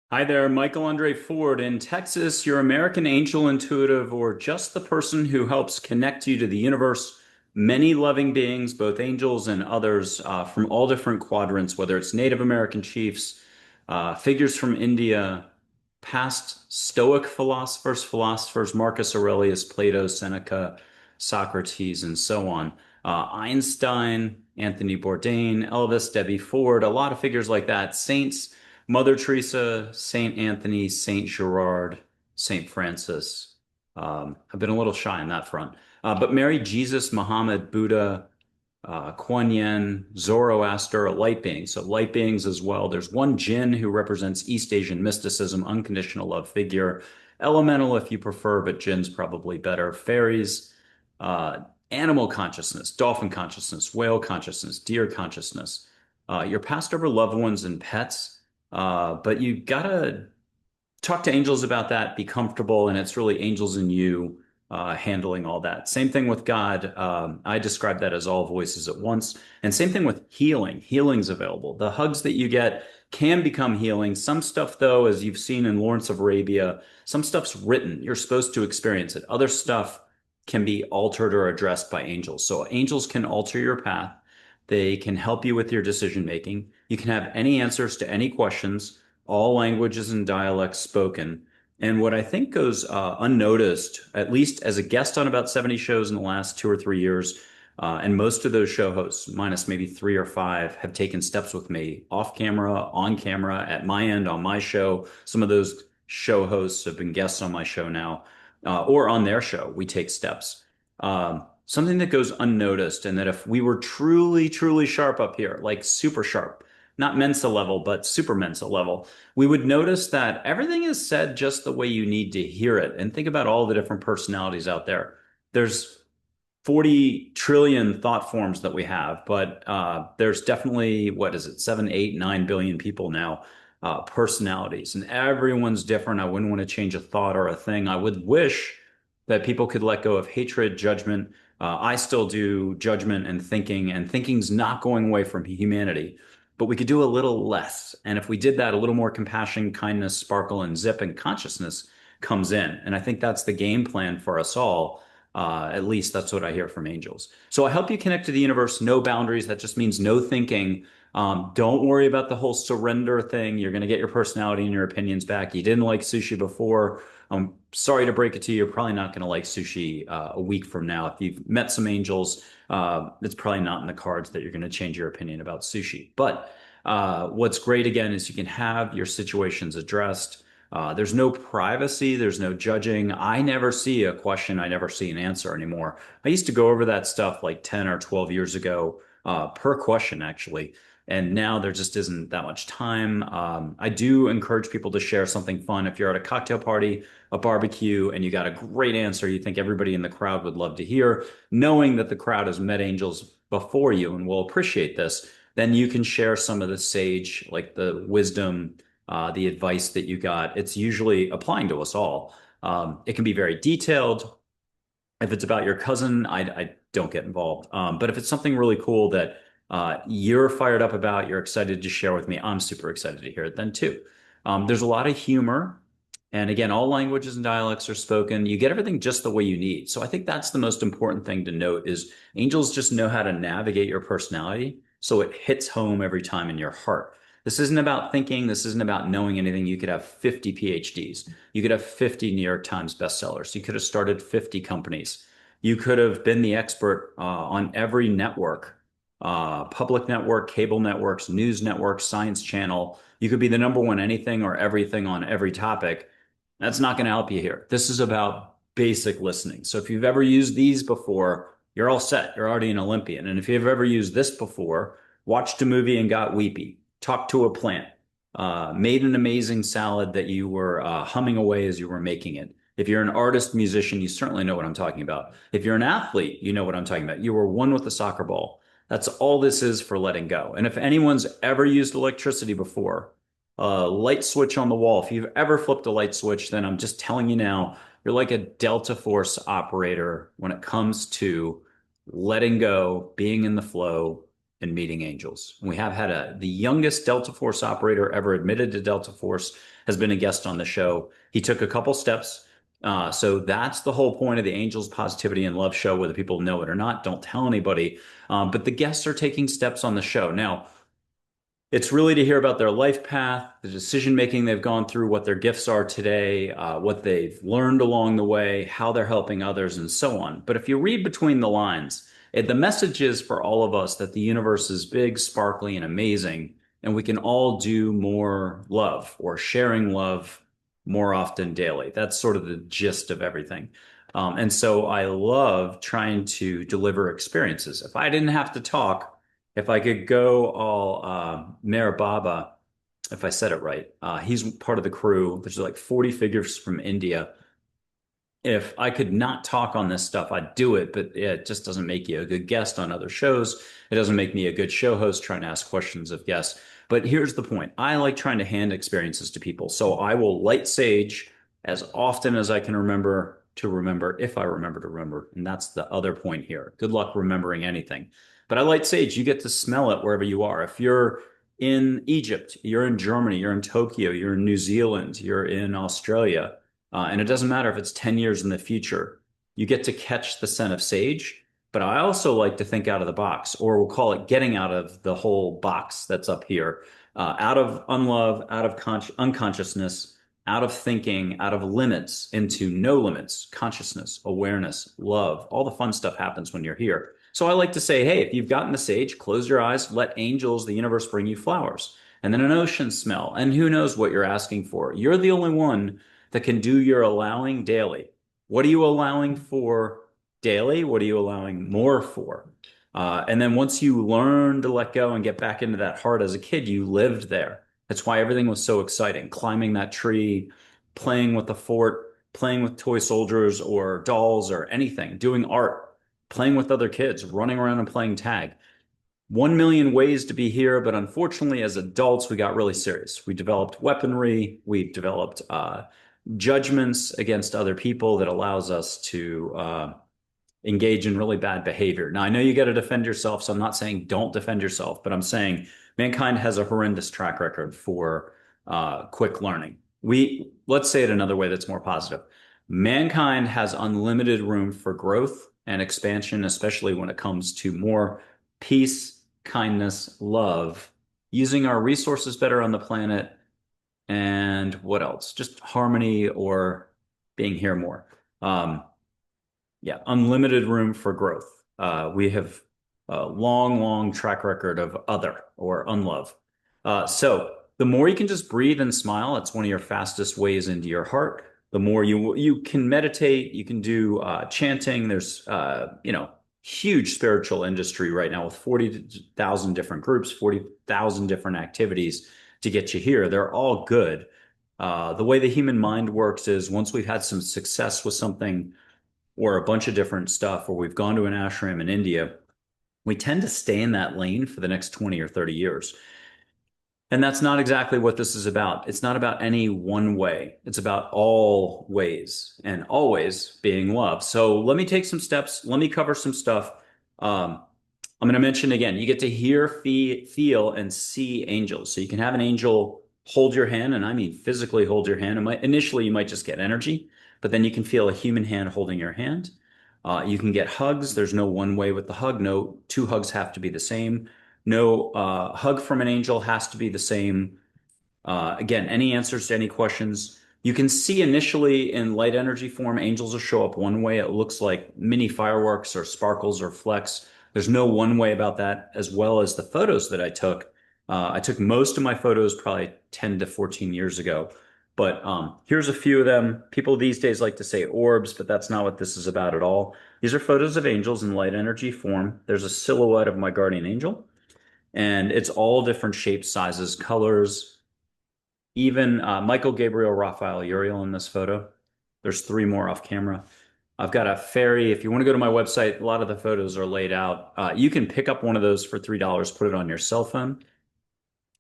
Hi there, Michael André Ford in Texas, your American angel intuitive, or just the person who helps connect you to the universe. Many loving beings, both angels and others from all different quadrants, whether it's Native American chiefs, figures from India, past Stoic philosophers, Marcus Aurelius, Plato, Seneca, Socrates, and so on. Einstein, Anthony Bourdain, Elvis, Debbie Ford, a lot of figures like that, saints. Mother Teresa, Saint Anthony, Saint Gerard, Saint Francis. I've been a little shy on that front. But Mary, Jesus, Muhammad, Buddha, Kuan Yin, Zoroaster, light beings. So light beings as well. There's one Jinn who represents East Asian mysticism, unconditional love figure. Elemental if you prefer, but Jinn's probably better. Fairies, uh, animal consciousness, dolphin consciousness, whale consciousness, deer consciousness. Your passed over loved ones and pets. But you gotta talk to angels about that, be comfortable, and it's really angels and you handling all that. Same thing with God. I describe that as all voices at once. And same thing with healing. Healing's available. The hugs that you get can become healing. Some stuff, though, as you've seen in Lawrence of Arabia, some stuff's written. You're supposed to experience it. Other stuff can be altered or addressed by angels. So angels can alter your path. They can help you with your decision making. You can have any answers to any questions, all languages and dialects spoken. And what I think goes unnoticed, at least as a guest on about 70 shows in the last 2 or 3 years, and most of those show hosts, minus maybe three or five, have taken steps with me off camera, on camera, at my end, on my show. Some of those show hosts have been guests on my show now, or on their show. We take steps. Something that goes unnoticed, and that if we were truly, truly sharp up here, like super sharp, not Mensa level, but super Mensa level, we would notice that everything is said just the way you need to hear it. And think about all the different personalities out there. There's 40 trillion thought forms that we have, but there's definitely, what is it, 7, 8, 9 billion people now, personalities, and everyone's different. I wouldn't want to change a thought or a thing. I would wish that people could let go of hatred, judgment. I still do judgment and thinking's not going away from humanity, but we could do a little less. And if we did that, a little more compassion, kindness, sparkle, and zip and consciousness comes in. And I think that's the game plan for us all. At least that's what I hear from angels. So I help you connect to the universe, no boundaries. That just means no thinking. Don't worry about the whole surrender thing. You're going to get your personality and your opinions back. You didn't like sushi before. I'm sorry to break it to you. You're probably not going to like sushi a week from now. If you've met some angels, it's probably not in the cards that you're going to change your opinion about sushi. But what's great again is you can have your situations addressed. There's no privacy, there's no judging. I never see a question, I never see an answer anymore. I used to go over that stuff like 10 or 12 years ago, per question, actually. And now there just isn't that much time. I do encourage people to share something fun. If you're at a cocktail party, a barbecue, and you got a great answer you think everybody in the crowd would love to hear, knowing that the crowd has met angels before you and will appreciate this, then you can share some of the sage, like the wisdom, the advice that you got. It's usually applying to us all. It can be very detailed. If it's about your cousin, I don't get involved. But if it's something really cool that you're fired up about, you're excited to share with me, I'm super excited to hear it then too. There's a lot of humor. And again, all languages and dialects are spoken. You get everything just the way you need. So I think that's the most important thing to note is angels just know how to navigate your personality so it hits home every time in your heart. This isn't about thinking. This isn't about knowing anything. You could have 50 PhDs. You could have 50 New York Times bestsellers. You could have started 50 companies. You could have been the expert on every network, public network, cable networks, news networks, science channel. You could be the number one anything or everything on every topic. That's not going to help you here. This is about basic listening. So if you've ever used these before, you're all set. You're already an Olympian. And if you've ever used this before, watched a movie and got weepy, talked to a plant, made an amazing salad that you were humming away as you were making it. If you're an artist, musician, you certainly know what I'm talking about. If you're an athlete, you know what I'm talking about. You were one with the soccer ball. That's all this is for letting go. And if anyone's ever used electricity before, a light switch on the wall, if you've ever flipped a light switch, then I'm just telling you now, you're like a Delta Force operator when it comes to letting go, being in the flow, in meeting angels. We have had the youngest Delta Force operator ever admitted to Delta Force has been a guest on the show. He took a couple steps. So that's the whole point of the Angels Positivity and Love show, whether people know it or not. Don't tell anybody. But the guests are taking steps on the show. Now, it's really to hear about their life path, the decision making they've gone through, what their gifts are today, what they've learned along the way, how they're helping others, and so on. But if you read between the lines, the message is for all of us that the universe is big, sparkly, and amazing, and we can all do more love or sharing love more often daily. That's sort of the gist of everything. And so I love trying to deliver experiences. If I didn't have to talk, if I could go all Meher Baba, if I said it right, he's part of the crew. There's like 40 figures from India. If I could not talk on this stuff, I'd do it, but it just doesn't make you a good guest on other shows. It doesn't make me a good show host trying to ask questions of guests. But here's the point. I like trying to hand experiences to people. So I will light sage as often as I can remember to remember, if I remember to remember. And that's the other point here. Good luck remembering anything. But I light sage, you get to smell it wherever you are. If you're in Egypt, you're in Germany, you're in Tokyo, you're in New Zealand, you're in Australia, and it doesn't matter if it's 10 years in the future, you get to catch the scent of sage. But I also like to think out of the box, or we'll call it getting out of the whole box that's up here, out of unlove, out of unconsciousness, out of thinking, out of limits into no limits, consciousness, awareness, love. All the fun stuff happens when you're here. So I like to say, hey, if you've gotten the sage, close your eyes, let angels, the universe bring you flowers, and then an ocean smell. And who knows what you're asking for? You're the only one that can do your allowing daily. What are you allowing for daily? What are you allowing more for? And then once you learn to let go and get back into that heart as a kid, you lived there. That's why everything was so exciting. Climbing that tree, playing with the fort, playing with toy soldiers or dolls or anything, doing art, playing with other kids, running around and playing tag. 1 million ways to be here, but unfortunately, as adults, we got really serious. We developed weaponry, we developed judgments against other people that allows us to engage in really bad behavior. Now, I know you got to defend yourself, so I'm not saying don't defend yourself, but I'm saying mankind has a horrendous track record for quick learning. Let's say it another way that's more positive. Mankind has unlimited room for growth and expansion, especially when it comes to more peace, kindness, love, using our resources better on the planet, and what else? Just harmony or being here more. Yeah, unlimited room for growth. We have a long, long track record of other or unlove. So the more you can just breathe and smile, it's one of your fastest ways into your heart. The more you can meditate, you can do chanting. There's huge spiritual industry right now with 40,000 different groups, 40,000 different activities to get you here. They're all good. The way the human mind works is once we've had some success with something or a bunch of different stuff, or we've gone to an ashram in India, we tend to stay in that lane for the next 20 or 30 years. And that's not exactly what this is about. It's not about any one way. It's about all ways and always being love. So let me take some steps. Let me cover some stuff. I'm going to mention again, you get to hear, feel, and see angels. So you can have an angel hold your hand, and I mean physically hold your hand. Initially, you might just get energy, but then you can feel a human hand holding your hand. You can get hugs. There's no one way with the hug. No two hugs have to be the same. No hug from an angel has to be the same. Again, any answers to any questions. You can see initially in light energy form, angels will show up one way. It looks like mini fireworks or sparkles or flecks. There's no one way about that, as well as the photos that I took. I took most of my photos probably 10 to 14 years ago. But here's a few of them. People these days like to say orbs, but that's not what this is about at all. These are photos of angels in light energy form. There's a silhouette of my guardian angel, and it's all different shapes, sizes, colors. Even Michael, Gabriel, Raphael, Uriel in this photo. There's 3 more off camera. I've got a fairy. If you want to go to my website, a lot of the photos are laid out. You can pick up one of those for $3, put it on your cell phone,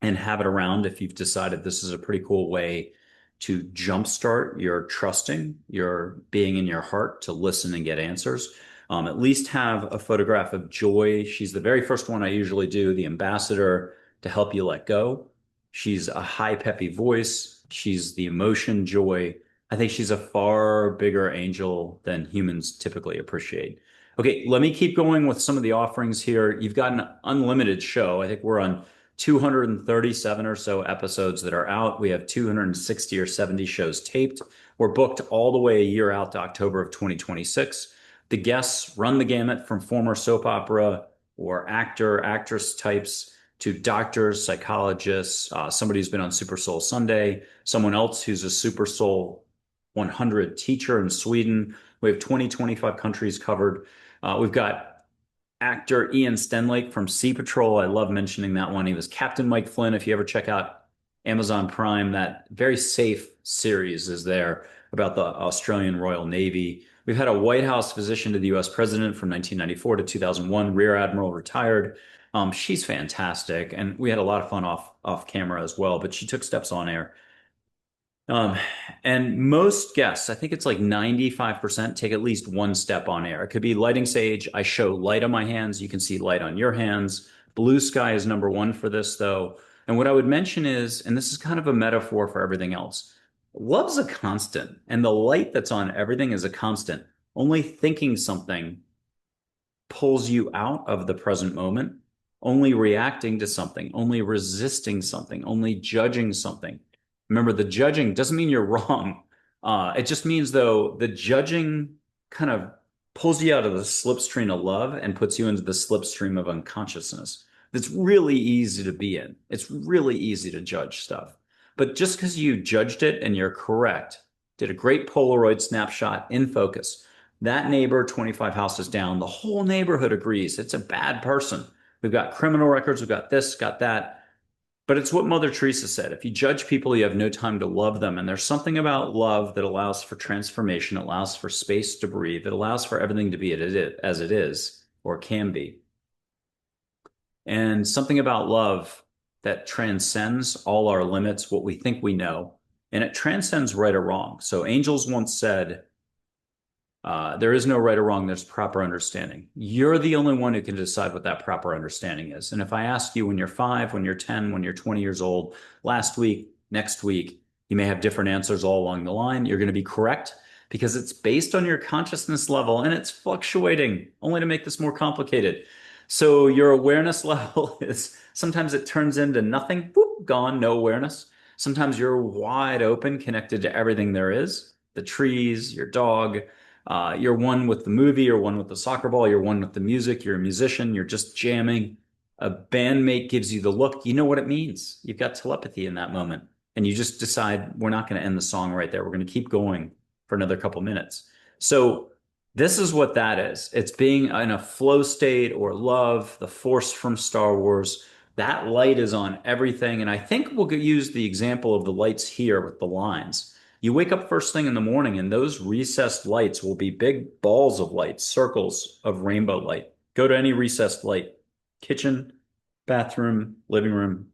and have it around if you've decided this is a pretty cool way to jumpstart your trusting, your being in your heart to listen and get answers. At least have a photograph of Joy. She's the very first one I usually do, the ambassador to help you let go. She's a high, peppy voice. She's the emotion, Joy. I think she's a far bigger angel than humans typically appreciate. Okay, let me keep going with some of the offerings here. You've got an unlimited show. I think we're on 237 or so episodes that are out. We have 260 or 70 shows taped. We're booked all the way a year out to October of 2026. The guests run the gamut from former soap opera or actor, actress types to doctors, psychologists, somebody who's been on Super Soul Sunday, someone else who's a Super Soul 100 teacher in Sweden. We have 20, 25 countries covered. We've got actor Ian Stenlake from Sea Patrol. I love mentioning that one. He was Captain Mike Flynn. If you ever check out Amazon Prime, that very safe series is there about the Australian Royal Navy. We've had a White House physician to the US president from 1994 to 2001, Rear Admiral retired. She's fantastic. And we had a lot of fun off camera as well, but she took steps on air. Um, and most guests, I think it's like 95%, take at least one step on air. It could be lighting sage. I show light on my hands. You can see light on your hands. Blue sky is number one for this, though. And what I would mention is, and this is kind of a metaphor for everything else, love's a constant, and the light that's on everything is a constant. Only thinking something pulls you out of the present moment, only reacting to something, only resisting something, only judging something. Remember, the judging doesn't mean you're wrong. It just means, though, the judging kind of pulls you out of the slipstream of love and puts you into the slipstream of unconsciousness. That's really easy to be in. It's really easy to judge stuff. But just because you judged it and you're correct, did a great Polaroid snapshot in focus. That neighbor, 25 houses down, the whole neighborhood agrees it's a bad person. We've got criminal records, we've got this, got that. But it's what Mother Teresa said. If you judge people, you have no time to love them. And there's something about love that allows for transformation, allows for space to breathe, it allows for everything to be as it is or can be. And something about love that transcends all our limits, what we think we know, and it transcends right or wrong. So angels once said, there is no right or wrong, there's proper understanding. You're the only one who can decide what that proper understanding is. And if I ask you when you're 5, when you're 10, when you're 20 years old, last week, next week, you may have different answers all along the line. You're going to be correct because it's based on your consciousness level and it's fluctuating, only to make this more complicated. So your awareness level is sometimes it turns into nothing, whoop, gone, no awareness. Sometimes you're wide open, connected to everything there is, the trees, your dog. You're one with the movie, you're one with the soccer ball, you're one with the music, you're a musician, you're just jamming. A bandmate gives you the look, you know what it means. You've got telepathy in that moment. And you just decide we're not going to end the song right there. We're going to keep going for another couple minutes. So this is what that is. It's being in a flow state or love, the force from Star Wars. That light is on everything. And I think we'll use the example of the lights here with the lines. You wake up first thing in the morning and those recessed lights will be big balls of light, circles of rainbow light. Go to any recessed light, kitchen, bathroom, living room.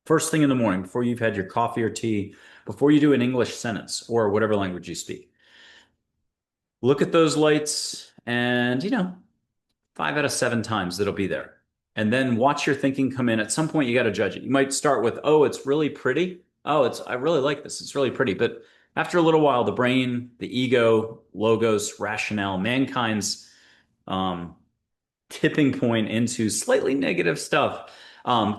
First thing in the morning, before you've had your coffee or tea, before you do an English sentence or whatever language you speak. Look at those lights and, 5 out of 7 times that'll be there. And then watch your thinking come in. At some point, you got to judge it. You might start with, oh, it's really pretty. Oh, I really like this. It's really pretty. But after a little while, the brain, the ego, logos, rationale, mankind's tipping point into slightly negative stuff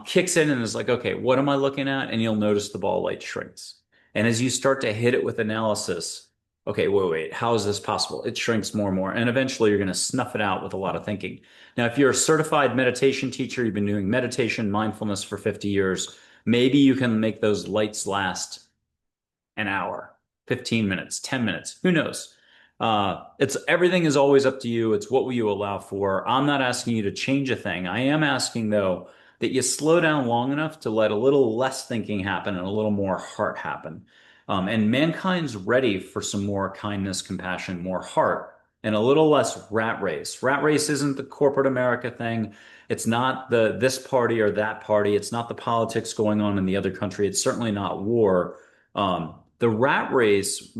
kicks in and is like, okay, what am I looking at? And you'll notice the ball light shrinks. And as you start to hit it with analysis, okay, wait, how is this possible? It shrinks more and more. And eventually you're going to snuff it out with a lot of thinking. Now, if you're a certified meditation teacher, you've been doing meditation, mindfulness for 50 years, maybe you can make those lights last an hour, 15 minutes, 10 minutes, who knows? Everything is always up to you. It's what will you allow for. I'm not asking you to change a thing. I am asking, though, that you slow down long enough to let a little less thinking happen and a little more heart happen. And mankind's ready for some more kindness, compassion, more heart, and a little less rat race. Rat race isn't the corporate America thing. It's not the this party or that party. It's not the politics going on in the other country. It's certainly not war. The rat race,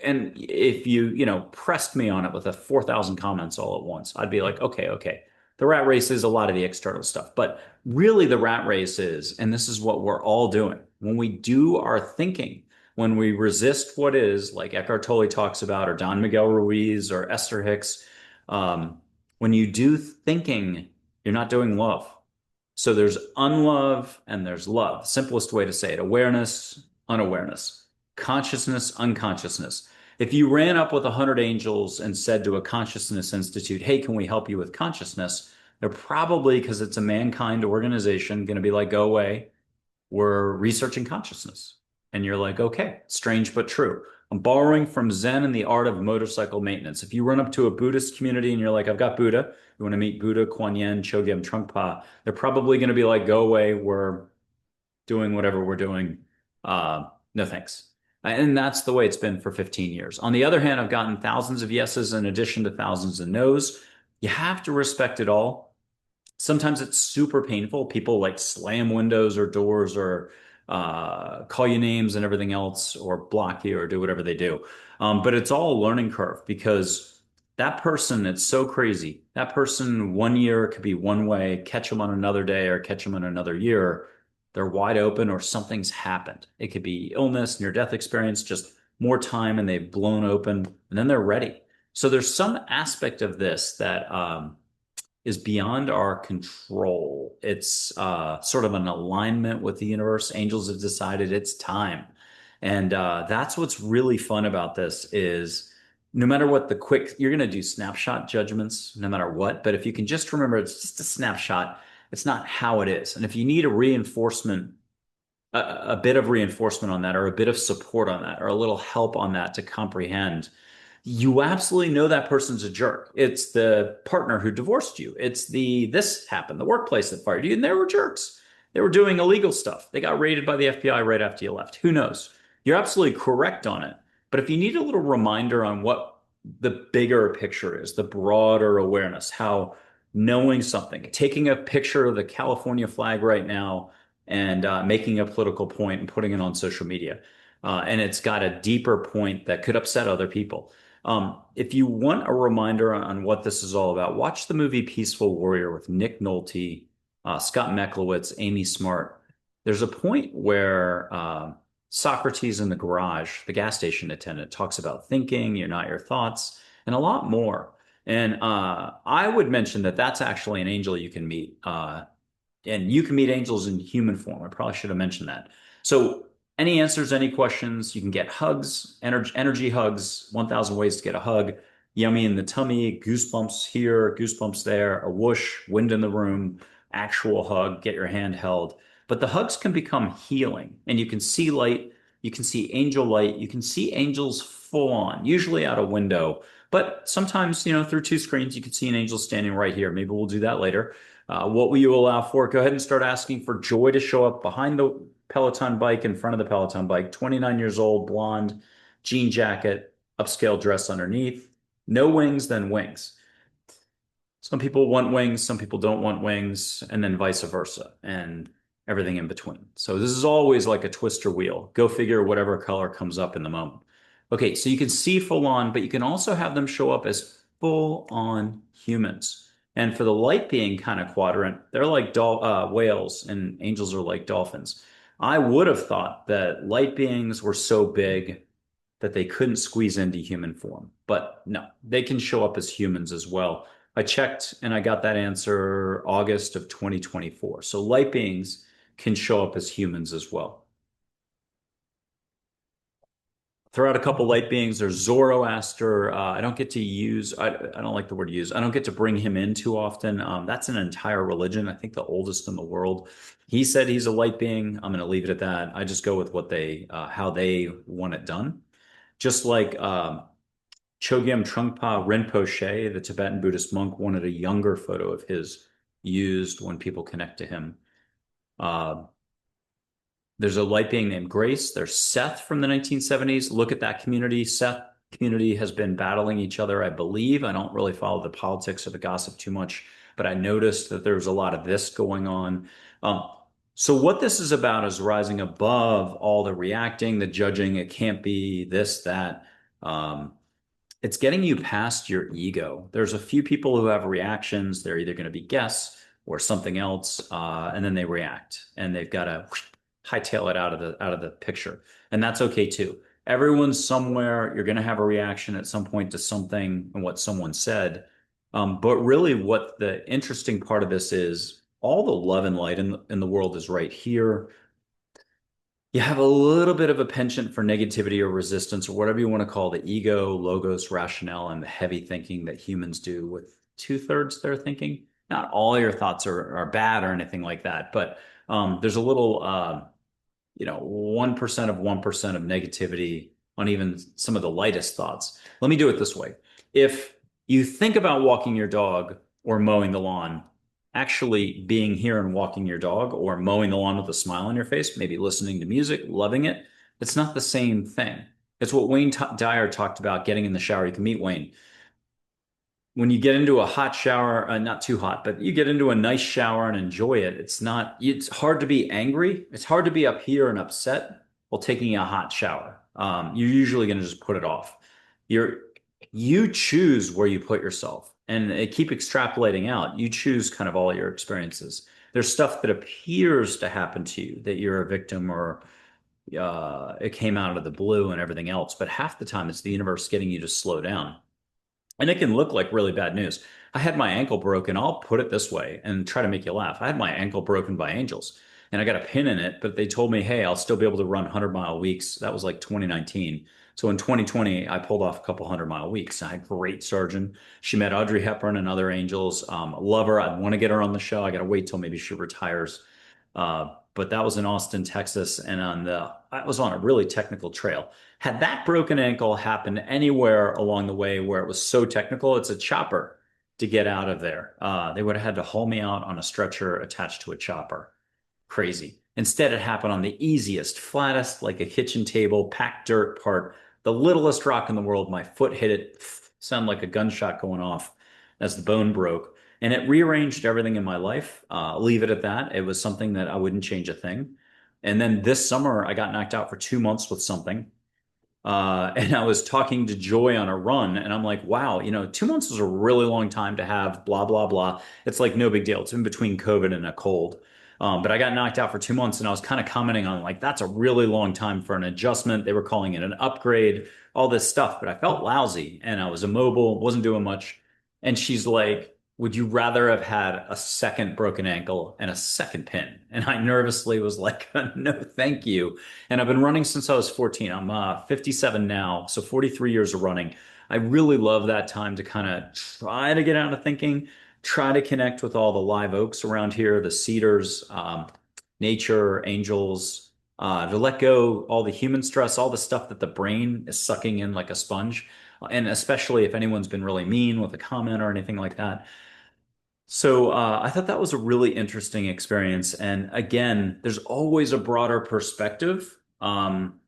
And if pressed me on it with a 4,000 comments all at once, I'd be like, okay, okay. The rat race is a lot of the external stuff, but really the rat race is, and this is what we're all doing when we do our thinking, when we resist what is, like Eckhart Tolle talks about, or Don Miguel Ruiz, or Esther Hicks. Um, when you do thinking, you're not doing love. So there's unlove and there's love. Simplest way to say it: awareness, unawareness, consciousness, unconsciousness. If you ran up with 100 angels and said to a consciousness institute, hey, can we help you with consciousness? They're probably, because it's a mankind organization, going to be like, go away. We're researching consciousness. And you're like, okay, strange but true. I'm borrowing from Zen and the art of motorcycle maintenance. If you run up to a Buddhist community and you're like, I've got Buddha, you want to meet Buddha, Kuan Yin, Chogyam Trungpa, they're probably going to be like, go away. We're doing whatever we're doing. No thanks. And that's the way it's been for 15 years. On the other hand, I've gotten thousands of yeses in addition to thousands of nos. You have to respect it all. Sometimes it's super painful. People like slam windows or doors, or call you names and everything else, or block you, or do whatever they do. But it's all a learning curve, because that person, it's so crazy. That person 1 year could be one way, catch them on another day, or catch them in another year. They're wide open, or something's happened. It could be illness, near-death experience, just more time, and they've blown open, and then they're ready. So there's some aspect of this that is beyond our control. It's sort of an alignment with the universe. Angels have decided it's time. And that's what's really fun about this is, no matter what you're going to do snapshot judgments, no matter what. But if you can just remember, it's just a snapshot. It's not how it is. And if you need a reinforcement, a bit of reinforcement on that, or a bit of support on that, or a little help on that to comprehend, you absolutely know that person's a jerk. It's the partner who divorced you. It's this happened, the workplace that fired you, and they were jerks. They were doing illegal stuff. They got raided by the FBI right after you left. Who knows? You're absolutely correct on it. But if you need a little reminder on what the bigger picture is, the broader awareness, how knowing something, taking a picture of the California flag right now and making a political point and putting it on social media. And it's got a deeper point that could upset other people. If you want a reminder on what this is all about, watch the movie Peaceful Warrior with Nick Nolte, Scott Meklowitz, Amy Smart. There's a point where Socrates in the garage, the gas station attendant, talks about thinking, you're not your thoughts, and a lot more. And I would mention that that's actually an angel you can meet. And you can meet angels in human form. I probably should have mentioned that. So any answers, any questions, you can get hugs, energy hugs, 1,000 ways to get a hug, yummy in the tummy, goosebumps here, goosebumps there, a whoosh, wind in the room, actual hug, get your hand held. But the hugs can become healing, and you can see light, you can see angel light, you can see angels full on, usually out a window. But sometimes, through two screens, you can see an angel standing right here. Maybe we'll do that later. What will you allow for? Go ahead and start asking for Joy to show up behind the Peloton bike, in front of the Peloton bike, 29 years old, blonde, jean jacket, upscale dress underneath. No wings, then wings. Some people want wings, some people don't want wings, and then vice versa, and everything in between. So this is always like a twister wheel. Go figure whatever color comes up in the moment. Okay, so you can see full on, but you can also have them show up as full on humans. And for the light being kind of quadrant, they're like whales, and angels are like dolphins. I would have thought that light beings were so big that they couldn't squeeze into human form. But no, they can show up as humans as well. I checked and I got that answer August of 2024. So light beings can show up as humans as well. Throw out a couple light beings. There's Zoroaster. I don't get to use, I don't like the word use. I don't get to bring him in too often. That's an entire religion. I think the oldest in the world. He said he's a light being. I'm going to leave it at that. I just go with how they want it done. Just like Chogyam Trungpa Rinpoche, the Tibetan Buddhist monk, wanted a younger photo of his used when people connect to him. There's a light being named Grace. There's Seth from the 1970s. Look at that community. Seth community has been battling each other, I believe. I don't really follow the politics or the gossip too much, but I noticed that there's a lot of this going on. So what this is about is rising above all the reacting, the judging. It can't be this, that. Um, it's getting you past your ego. There's a few people who have reactions. They're either going to be guess or something else, and then they react, and they've got to hightail it out of the picture, and that's okay too. Everyone's somewhere. You're going to have a reaction at some point to something and what someone said. But really, what the interesting part of this is, all the love and light in the world is right here. You have a little bit of a penchant for negativity or resistance or whatever you want to call the ego, logos, rationale, and the heavy thinking that humans do with two-thirds their thinking. Not all your thoughts are bad or anything like that, but there's a little 1% of 1% of negativity on even some of the lightest thoughts. Let me do it this way. If you think about walking your dog or mowing the lawn, actually being here and walking your dog or mowing the lawn with a smile on your face, maybe listening to music, loving it, it's not the same thing. It's what Wayne Dyer talked about getting in the shower. You can meet Wayne when you get into a hot shower, not too hot, but you get into a nice shower and enjoy it, it's hard to be angry. It's hard to be up here and upset while taking a hot shower. You're usually going to just put it off. You're, you choose where you put yourself and keep extrapolating out. You choose kind of all your experiences. There's stuff that appears to happen to you that you're a victim or it came out of the blue and everything else. But half the time it's the universe getting you to slow down. And it can look like really bad news. I had my ankle broken. I'll put it this way and try to make you laugh. I had my ankle broken by angels and I got a pin in it, but they told me, hey, I'll still be able to run 100-mile weeks. That was like 2019. So in 2020, I pulled off a couple 100-mile weeks. I had a great surgeon. She met Audrey Hepburn and other angels. Love her. I want to get her on the show. I got to wait till maybe she retires. But that was in Austin, Texas, and I was on a really technical trail. Had that broken ankle happened anywhere along the way where it was so technical, it's a chopper to get out of there. They would have had to haul me out on a stretcher attached to a chopper. Crazy. Instead, it happened on the easiest, flattest, like a kitchen table, packed dirt part, the littlest rock in the world. My foot hit it, sounded like a gunshot going off as the bone broke. And it rearranged everything in my life. Leave it at that. It was something that I wouldn't change a thing. And then this summer, I got knocked out for 2 months with something. And I was talking to Joy on a run, and I'm like, wow, 2 months is a really long time to have blah, blah, blah. It's like no big deal. It's in between COVID and a cold. But I got knocked out for 2 months, and I was kind of commenting on like, that's a really long time for an adjustment. They were calling it an upgrade, all this stuff, but I felt lousy and I was immobile, wasn't doing much. And she's like, would you rather have had a second broken ankle and a second pin? And I nervously was like, no, thank you. And I've been running since I was 14. I'm 57 now, so 43 years of running. I really love that time to kind of try to get out of thinking, try to connect with all the live oaks around here, the cedars, nature, angels, to let go all the human stress, all the stuff that the brain is sucking in like a sponge. And especially if anyone's been really mean with a comment or anything like that. So I thought that was a really interesting experience. And again, there's always a broader perspective than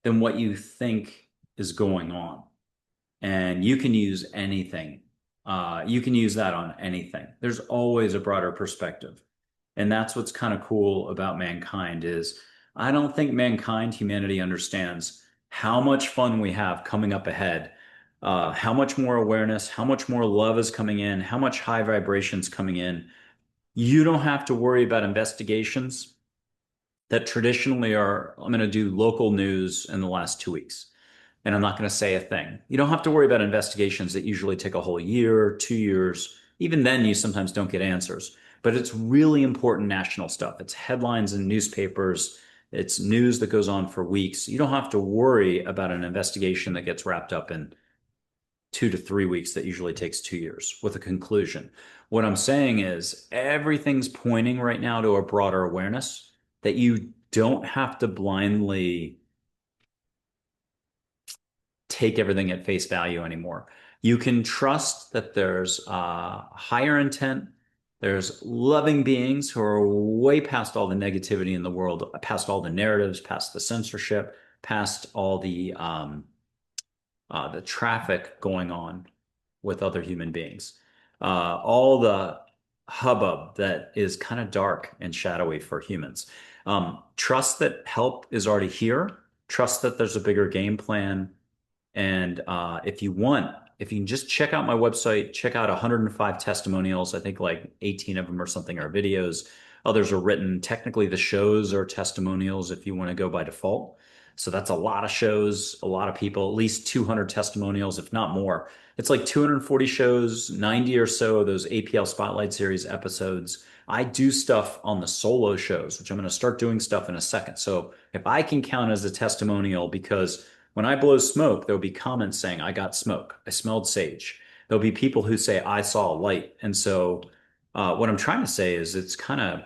what you think is going on. And you can use anything. You can use that on anything. There's always a broader perspective. And that's what's kind of cool about mankind is I don't think humanity understands how much fun we have coming up ahead, how much more awareness, how much more love is coming in, how much high vibrations coming in. You don't have to worry about investigations that traditionally are, I'm going to do local news in the last 2 weeks, and I'm not going to say a thing. You don't have to worry about investigations that usually take a whole year, 2 years. Even then, you sometimes don't get answers. But it's really important national stuff. It's headlines in newspapers. It's news that goes on for weeks. You don't have to worry about an investigation that gets wrapped up in 2 to 3 weeks that usually takes 2 years with a conclusion. What I'm saying is everything's pointing right now to a broader awareness that you don't have to blindly take everything at face value anymore. You can trust that there's higher intent. There's loving beings who are way past all the negativity in the world, past all the narratives, past the censorship, past all the traffic going on with other human beings, all the hubbub that is kind of dark and shadowy for humans. Trust that help is already here. Trust that there's a bigger game plan. And if you want, if you can just check out my website, check out 105 testimonials. I think like 18 of them or something are videos. Others are written. Technically, the shows are testimonials if you want to go by default. So that's a lot of shows, a lot of people, at least 200 testimonials, if not more. It's like 240 shows, 90 or so of those APL Spotlight Series episodes. I do stuff on the solo shows, which I'm going to start doing stuff in a second. So if I can count as a testimonial, because when I blow smoke, there'll be comments saying, I got smoke. I smelled sage. There'll be people who say, I saw a light. And so, what I'm trying to say is it's kind of,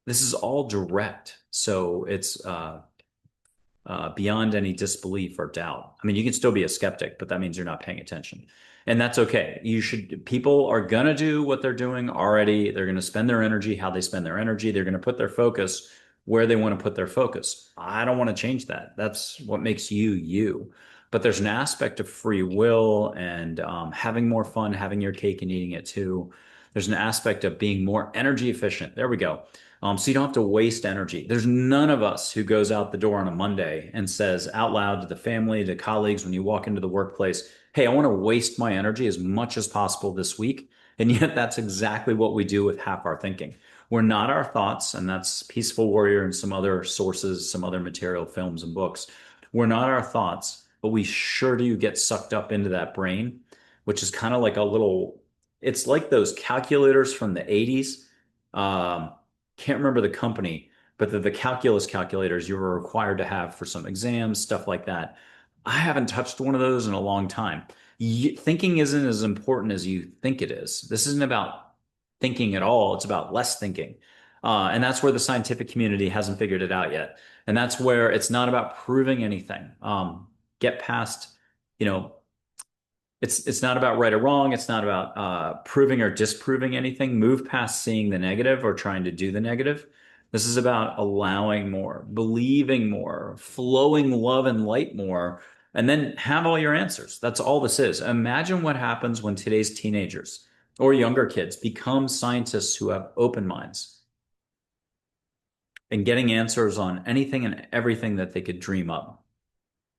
this is all direct. So it's beyond any disbelief or doubt. I mean, you can still be a skeptic, but that means you're not paying attention. And that's okay. People are going to do what they're doing already. They're going to spend their energy how they spend their energy. They're going to put their focus where they want to put their focus. I don't want to change that. That's what makes you, you. But there's an aspect of free will and having more fun, having your cake and eating it too. There's an aspect of being more energy efficient. There we go. So you don't have to waste energy. There's none of us who goes out the door on a Monday and says out loud to the family, to colleagues, when you walk into the workplace, hey, I want to waste my energy as much as possible this week. And yet that's exactly what we do with half our thinking. We're not our thoughts, and that's Peaceful Warrior and some other sources, some other material, films and books. We're not our thoughts, but we sure do get sucked up into that brain, which is kind of like a little, it's like those calculators from the 80s. Can't remember the company, but the calculus calculators you were required to have for some exams, stuff like that. I haven't touched one of those in a long time. Thinking isn't as important as you think it is. This isn't about thinking at all. It's about less thinking. And that's where the scientific community hasn't figured it out yet. And that's where it's not about proving anything. Get past, you know, it's not about right or wrong. It's not about proving or disproving anything. Move past seeing the negative or trying to do the negative. This is about allowing more, believing more, flowing love and light more, and then have all your answers. That's all this is. Imagine what happens when today's teenagers or younger kids become scientists who have open minds and getting answers on anything and everything that they could dream up.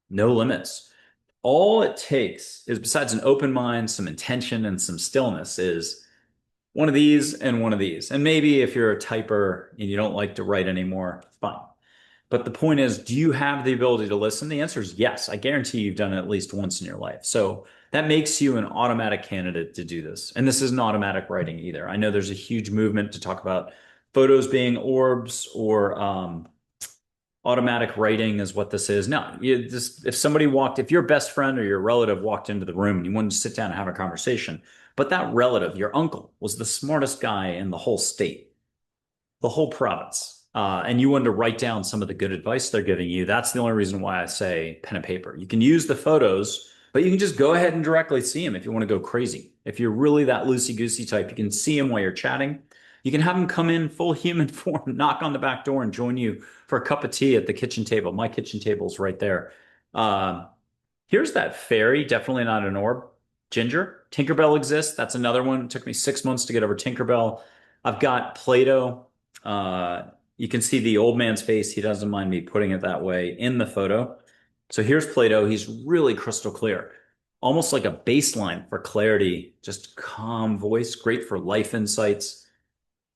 No limits. All it takes is, besides an open mind, some intention, and some stillness, is one of these and one of these. And maybe if you're a typer and you don't like to write anymore, fine. But the point is, do you have the ability to listen? The answer is yes. I guarantee you've done it at least once in your life. So that makes you an automatic candidate to do this. And this isn't automatic writing either. I know there's a huge movement to talk about photos being orbs or automatic writing is what this is. No, you just, if somebody walked, if your best friend or your relative walked into the room and you wanted to sit down and have a conversation, but that relative, your uncle, was the smartest guy in the whole state, the whole province, and you wanted to write down some of the good advice they're giving you, that's the only reason why I say pen and paper. You can use the photos, but you can just go ahead and directly see them if you want to go crazy. If you're really that loosey-goosey type, you can see them while you're chatting. You can have them come in full human form, knock on the back door, and join you for a cup of tea at the kitchen table. My kitchen table's right there. Uh, Here's that fairy, definitely not an orb. Ginger. Tinkerbell exists. That's another one. It took me 6 months to get over Tinkerbell. I've got Play-Doh. You can see the old man's face. He doesn't mind me putting it that way in the photo. So here's Play-Doh. He's really crystal clear, almost like a baseline for clarity, just calm voice, great for life insights.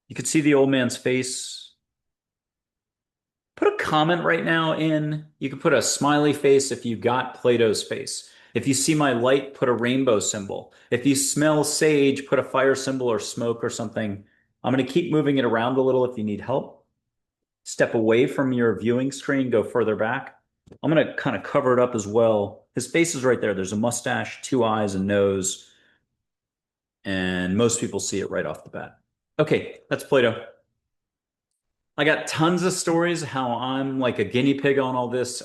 You can see the old man's face. Put a comment right now in. You can put a smiley face if you got Play-Doh's face. If you see my light, put a rainbow symbol. If you smell sage, put a fire symbol or smoke or something. I'm going to keep moving it around a little if you need help. Step away from your viewing screen, go further back. I'm going to kind of cover it up as well. His face is right there. There's a mustache, two eyes, a nose, and most people see it right off the bat. Okay, that's Play-Doh. I got tons of stories how I'm like a guinea pig on all this.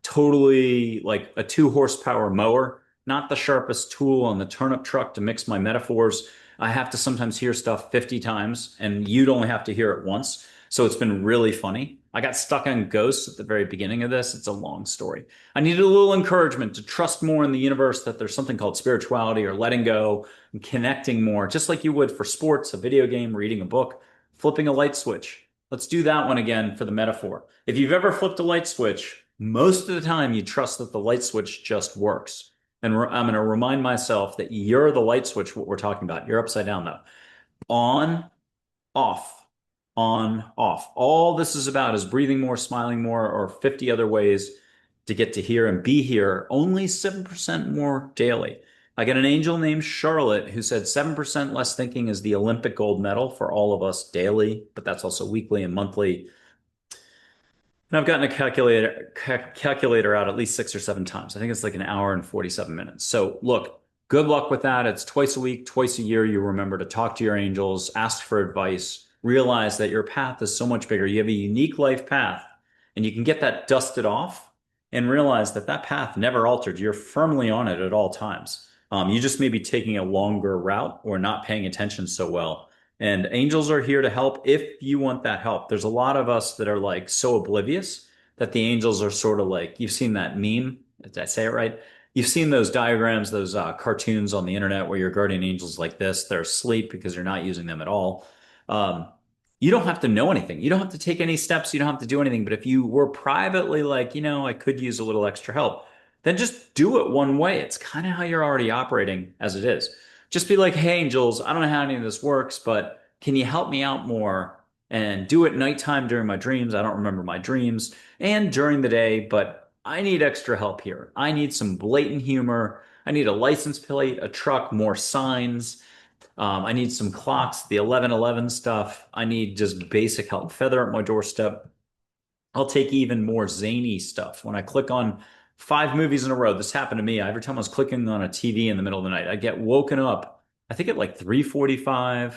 Totally like a 2 horsepower mower, not the sharpest tool on the turnip truck to mix my metaphors. I have to sometimes hear stuff 50 times, and you'd only have to hear it once. So it's been really funny. I got stuck on ghosts at the very beginning of this. It's a long story. I needed a little encouragement to trust more in the universe, that there's something called spirituality or letting go and connecting more, just like you would for sports, a video game, reading a book, flipping a light switch. Let's do that one again for the metaphor. If you've ever flipped a light switch, most of the time you trust that the light switch just works. And I'm going to remind myself that you're the light switch, what we're talking about. You're upside down though. On, off, on, off. All this is about is breathing more, smiling more, or 50 other ways to get to here and be here. Only 7% more daily. I got an angel named Charlotte who said 7% less thinking is the Olympic gold medal for all of us daily, but that's also weekly and monthly. And I've gotten a calculator out at least 6 or 7 times. I think it's like an hour and 47 minutes. So look, good luck with that. It's twice a week, twice a year. You remember to talk to your angels, ask for advice, realize that your path is so much bigger. You have a unique life path, and you can get that dusted off and realize that that path never altered. You're firmly on it at all times. You just may be taking a longer route or not paying attention so well. And angels are here to help if you want that help. There's a lot of us that are like so oblivious that the angels are sort of like, you've seen that meme. Did I say it right? You've seen those diagrams, those cartoons on the internet where your guardian angels like this, they're asleep because you're not using them at all. Um, you don't have to know anything. You don't have to take any steps. You don't have to do anything. But if you were privately like, I could use a little extra help, then just do it one way. It's kind of how you're already operating as it is. Just be like, hey, angels, I don't know how any of this works, but can you help me out more? And do it nighttime during my dreams. I don't remember my dreams and during the day, but I need extra help here. I need some blatant humor. I need a license plate, a truck, more signs. I need some clocks, the 1111 stuff. I need just basic help. Feather at my doorstep. I'll take even more zany stuff. When I click on 5 movies in a row, this happened to me. Every time I was clicking on a TV in the middle of the night, I get woken up, I think at like 3:45,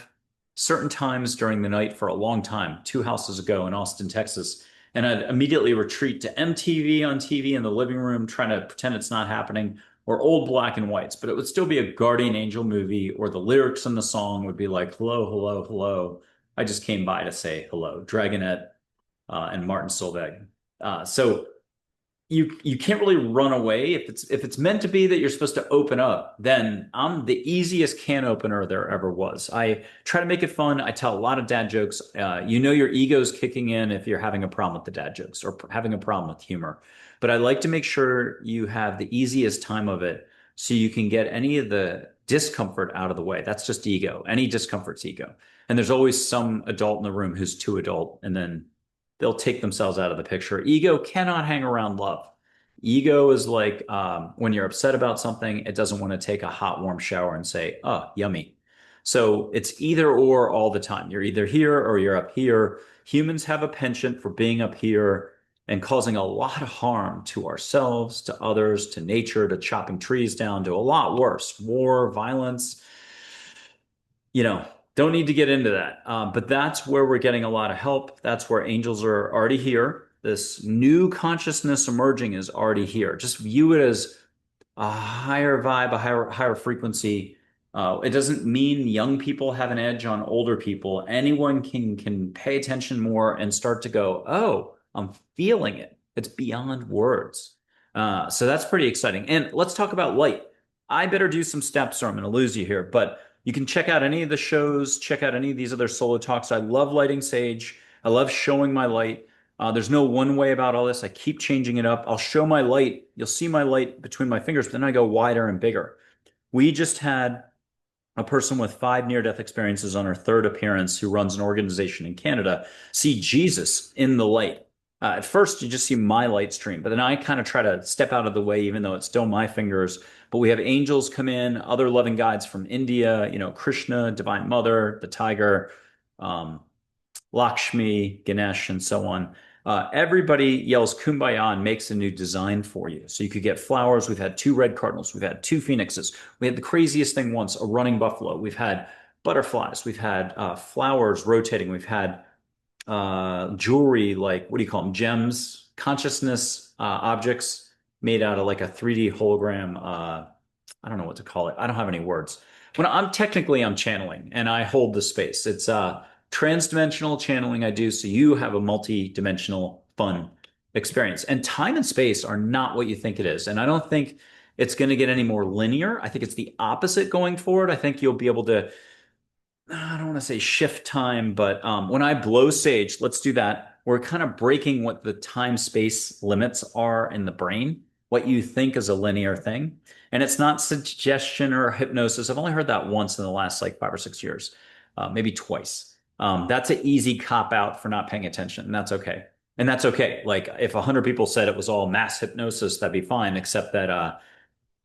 certain times during the night for a long time, 2 houses ago in Austin, Texas. And I'd immediately retreat to MTV on TV in the living room, trying to pretend it's not happening, or old black and whites. But it would still be a guardian angel movie, or the lyrics in the song would be like, hello, hello, hello. I just came by to say hello. Dragonette and Martin Solveig. So you can't really run away if it's meant to be that you're supposed to open up. Then I'm the easiest can opener there ever was. I try to make it fun. I tell a lot of dad jokes. Your ego's kicking in if you're having a problem with the dad jokes or having a problem with humor. But I like to make sure you have the easiest time of it so you can get any of the discomfort out of the way. That's just ego. Any discomfort's ego. And there's always some adult in the room who's too adult, and then they'll take themselves out of the picture. Ego cannot hang around love. Ego is like when you're upset about something, it doesn't want to take a hot, warm shower and say, oh, yummy. So it's either or all the time. You're either here or you're up here. Humans have a penchant for being up here and causing a lot of harm to ourselves, to others, to nature, to chopping trees down, to a lot worse, war, violence. You know, don't need to get into that. But that's where we're getting a lot of help. That's where angels are already here. This new consciousness emerging is already here. Just view it as a higher vibe, a higher frequency. It doesn't mean young people have an edge on older people. Anyone can pay attention more and start to go, oh, I'm feeling it. It's beyond words. So that's pretty exciting. And let's talk about light. I better do some steps or I'm going to lose you here, but you can check out any of the shows, check out any of these other solo talks. I love lighting sage. I love showing my light. There's no one way about all this. I keep changing it up. I'll show my light. You'll see my light between my fingers, but then I go wider and bigger. We just had a person with 5 near-death experiences on her third appearance who runs an organization in Canada see Jesus in the light. At first, you just see my light stream, but then I kind of try to step out of the way, even though it's still my fingers. But we have angels come in, other loving guides from India, Krishna, Divine Mother, the tiger, um, Lakshmi, Ganesh, and so on. Everybody yells Kumbaya and makes a new design for you. So you could get flowers. We've had 2 red cardinals. We've had 2 phoenixes. We had the craziest thing once, a running buffalo. We've had butterflies. We've had flowers rotating. We've had jewelry, like, what do you call them? Gems, consciousness objects made out of like a 3D hologram. I don't know what to call it. I don't have any words. I'm channeling and I hold the space. It's trans-dimensional channeling I do, so you have a multi-dimensional fun experience. And time and space are not what you think it is. And I don't think it's going to get any more linear. I think it's the opposite going forward. I think you'll be able to, I don't want to say shift time, but when I blow sage, let's do that. we're kind of breaking what the time space limits are in the brain, what you think is a linear thing. And it's not suggestion or hypnosis. I've only heard that once in the last like 5 or 6 years, maybe twice. That's an easy cop out for not paying attention, and that's okay. And that's okay. Like if 100 people said it was all mass hypnosis, that'd be fine, except that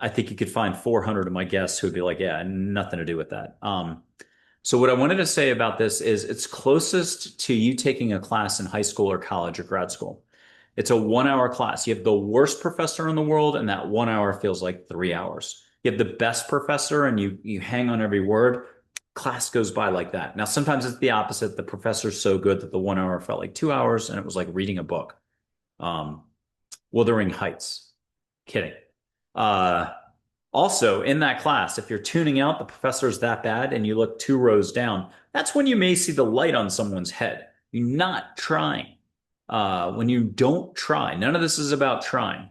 I think you could find 400 of my guests who'd be like, yeah, nothing to do with that. So what I wanted to say about this is it's closest to you taking a class in high school or college or grad school. It's a 1 hour class. You have the worst professor in the world, and that 1 hour feels like 3 hours. You have the best professor, and you hang on every word. Class goes by like that. Now, sometimes it's the opposite. The professor's so good that the 1 hour felt like 2 hours, and it was like reading a book. Um, Wuthering Heights. Kidding. Uh, Also, in that class, if you're tuning out, the professor's that bad, and you look 2 rows down, that's when you may see the light on someone's head. You're not trying. When you don't try, none of this is about trying.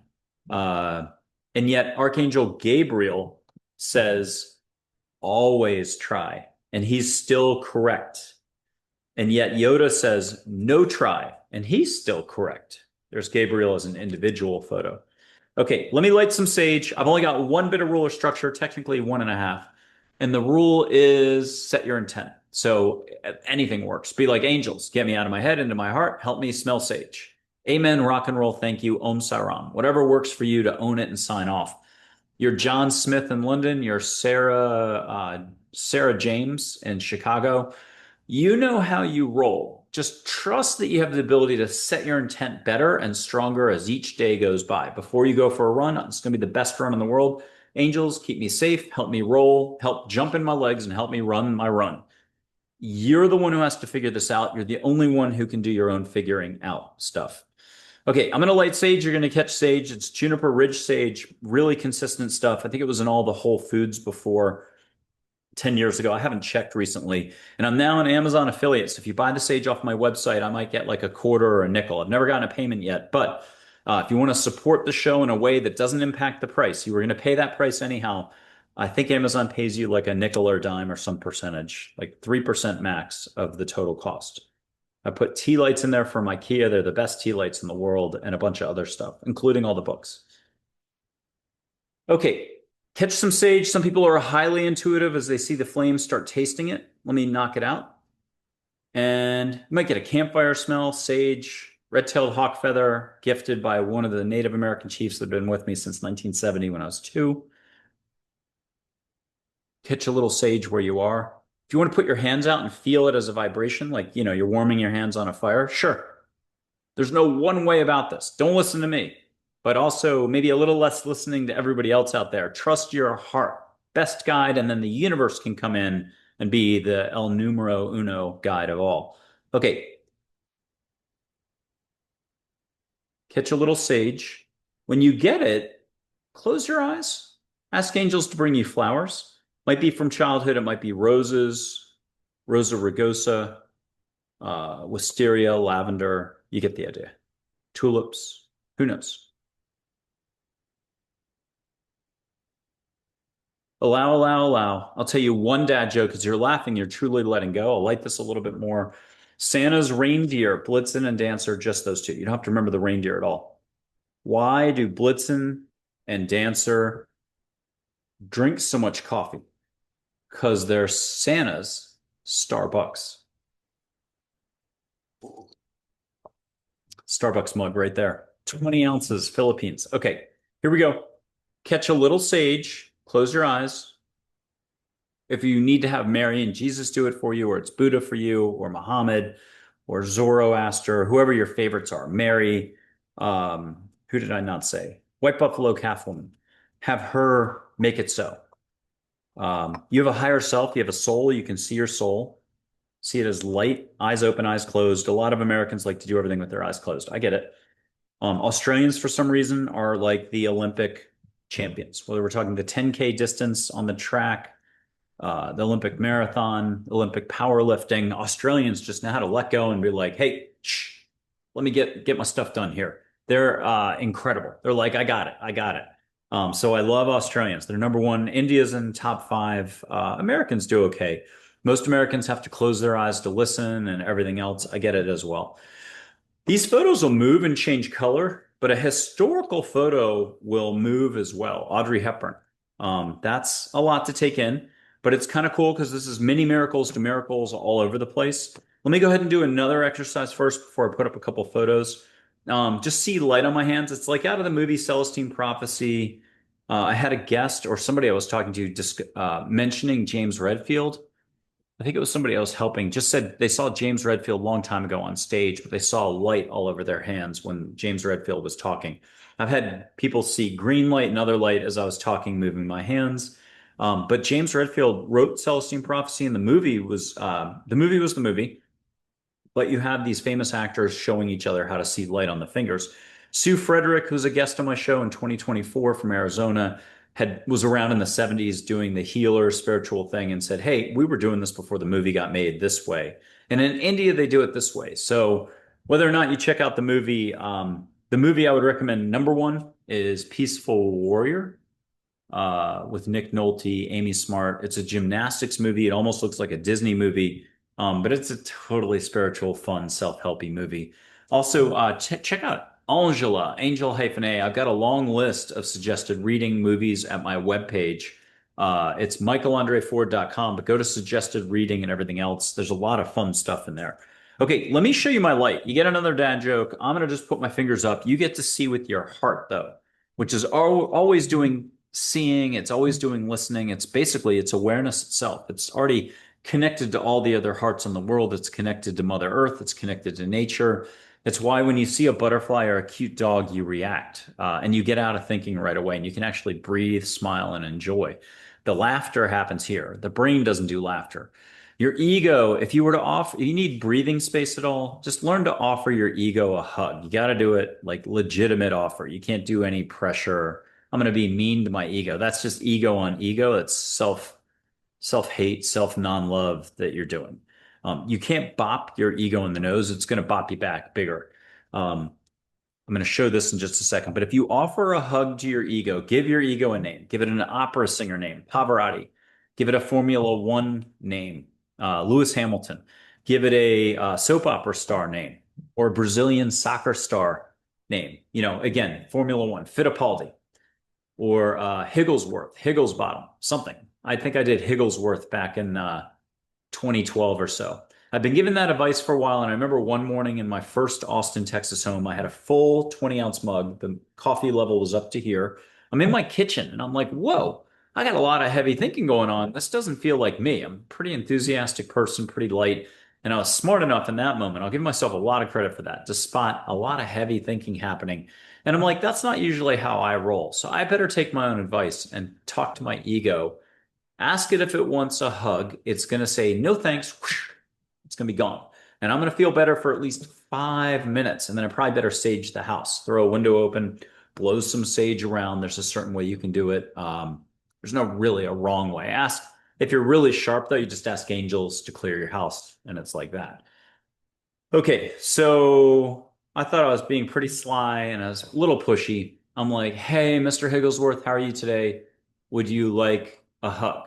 Uh, and yet, Archangel Gabriel says, always try. And he's still correct. And yet, Yoda says, no try. And he's still correct. There's Gabriel as an individual photo. Okay, let me light some sage. I've only got one bit of rule or structure, technically one and a half. And the rule is set your intent. So anything works. Be like angels. Get me out of my head, into my heart. Help me smell sage. Amen, rock and roll, thank you, Om Saram. Whatever works for you to own it and sign off. You're John Smith in London. You're Sarah James in Chicago. You know how you roll. Just trust that you have the ability to set your intent better and stronger as each day goes by. Before you go for a run, it's going to be the best run in the world. Angels, keep me safe, help me roll, help jump in my legs, and help me run my run. You're the one who has to figure this out. You're the only one who can do your own figuring out stuff. Okay, I'm going to light sage. You're going to catch sage. It's juniper ridge sage, really consistent stuff. I think it was in all the Whole Foods before 10 years ago. I haven't checked recently. And I'm now an Amazon affiliate. So if you buy the sage off my website, I might get like a quarter or a nickel. I've never gotten a payment yet. But if you want to support the show in a way that doesn't impact the price, you were going to pay that price anyhow. I think Amazon pays you like a nickel or a dime or some percentage, like 3% max of the total cost. I put tea lights in there from IKEA. They're the best tea lights in the world, and a bunch of other stuff, including all the books. Okay, catch some sage. Some people are highly intuitive as they see the flames, start tasting it. Let me knock it out. And you might get a campfire smell, sage, red-tailed hawk feather, gifted by one of the Native American chiefs that have been with me since 1970 when I was 2. Catch a little sage where you are. If you want to put your hands out and feel it as a vibration, like, you're warming your hands on a fire, sure. There's no one way about this. Don't listen to me, but also maybe a little less listening to everybody else out there. Trust your heart, best guide, and then the universe can come in and be the el numero uno guide of all. Okay. Catch a little sage. When you get it, close your eyes. Ask angels to bring you flowers. Might be from childhood. It might be roses, Rosa rugosa, wisteria, lavender. You get the idea. Tulips. Who knows? Allow, allow, allow. I'll tell you one dad joke. As you're laughing, you're truly letting go. I'll light this a little bit more. Santa's reindeer, Blitzen and Dancer, just those two. You don't have to remember the reindeer at all. Why do Blitzen and Dancer drink so much coffee? Because they're Santa's Starbucks. Starbucks mug right there. 20 ounces, Philippines. Okay, here we go. Catch a little sage. Close your eyes. If you need to have Mary and Jesus do it for you, or it's Buddha for you, or Muhammad, or Zoroaster, whoever your favorites are. Mary, who did I not say? White Buffalo Calf Woman. Have her make it so. You have a higher self. You have a soul. You can see your soul. See it as light, eyes open, eyes closed. A lot of Americans like to do everything with their eyes closed. I get it. Australians, for some reason, are like the Olympic champions. Whether we're talking the 10K distance on the track, the Olympic marathon, Olympic powerlifting, Australians just know how to let go and be like, hey, shh, let me get my stuff done here. They're incredible. They're like, I got it. I got it. So I love Australians. They're number one. India's in top 5. Americans do okay. Most Americans have to close their eyes to listen and everything else. I get it as well. These photos will move and change color, but a historical photo will move as well. Audrey Hepburn. That's a lot to take in, but it's kind of cool because this is mini miracles to miracles all over the place. Let me go ahead and do another exercise first before I put up a couple photos. Just see light on my hands. It's like out of the movie Celestine Prophecy. I had a guest or somebody I was talking to just mentioning James Redfield. I think it was somebody else helping, just said they saw James Redfield a long time ago on stage, but they saw light all over their hands when James Redfield was talking. I've had people see green light and other light as I was talking, moving my hands. But James Redfield wrote Celestine Prophecy, and the movie was the movie. But you have these famous actors showing each other how to see light on the fingers. Sue Frederick, who's a guest on my show in 2024 from Arizona, was around in the 70s doing the healer spiritual thing and said, "Hey, we were doing this before the movie got made this way." And in India, they do it this way. So whether or not you check out the movie I would recommend number one is Peaceful Warrior with Nick Nolte, Amy Smart. It's a gymnastics movie. It almost looks like a Disney movie, but it's a totally spiritual, fun, self-helpy movie. Also, check out Angela, Angel-A. I've got a long list of suggested reading movies at my webpage. It's michaelandreford.com, but go to suggested reading and everything else. There's a lot of fun stuff in there. Okay, let me show you my light. You get another dad joke. I'm going to just put my fingers up. You get to see with your heart, though, which is always doing seeing. It's always doing listening. It's awareness itself. It's already connected to all the other hearts in the world. It's connected to Mother Earth. It's connected to nature. It's why when you see a butterfly or a cute dog, you react and you get out of thinking right away and you can actually breathe, smile, and enjoy. The laughter happens here. The brain doesn't do laughter. Your ego, if you were to offer, you need breathing space at all, just learn to offer your ego a hug. You got to do it like legitimate offer. You can't do any pressure. I'm going to be mean to my ego. That's just ego on ego. It's self-hate, self-non-love that you're doing. You can't bop your ego in the nose. It's going to bop you back bigger. I'm going to show this in just a second. But if you offer a hug to your ego, give your ego a name. Give it an opera singer name, Pavarotti. Give it a Formula One name, Lewis Hamilton. Give it a soap opera star name or a Brazilian soccer star name. Again, Formula One, Fittipaldi or Higglesbottom, something. I think I did Higglesworth back in 2012 or so. I've been given that advice for a while, and I remember one morning in my first Austin, Texas home, I had a full 20-ounce mug. The coffee level was up to here. I'm in my kitchen, and I'm like, whoa, I got a lot of heavy thinking going on. This doesn't feel like me. I'm a pretty enthusiastic person, pretty light, and I was smart enough in that moment. I'll give myself a lot of credit for that, to spot a lot of heavy thinking happening. And I'm like, that's not usually how I roll. So I better take my own advice and talk to my ego. Ask it if it wants a hug. It's going to say, no thanks. It's going to be gone. And I'm going to feel better for at least 5 minutes. And then I probably better sage the house. Throw a window open, blow some sage around. There's a certain way you can do it. There's no really a wrong way. If you're really sharp, though, you just ask angels to clear your house. And it's like that. Okay, so I thought I was being pretty sly and I was a little pushy. I'm like, hey, Mr. Higglesworth, how are you today? Would you like a hug?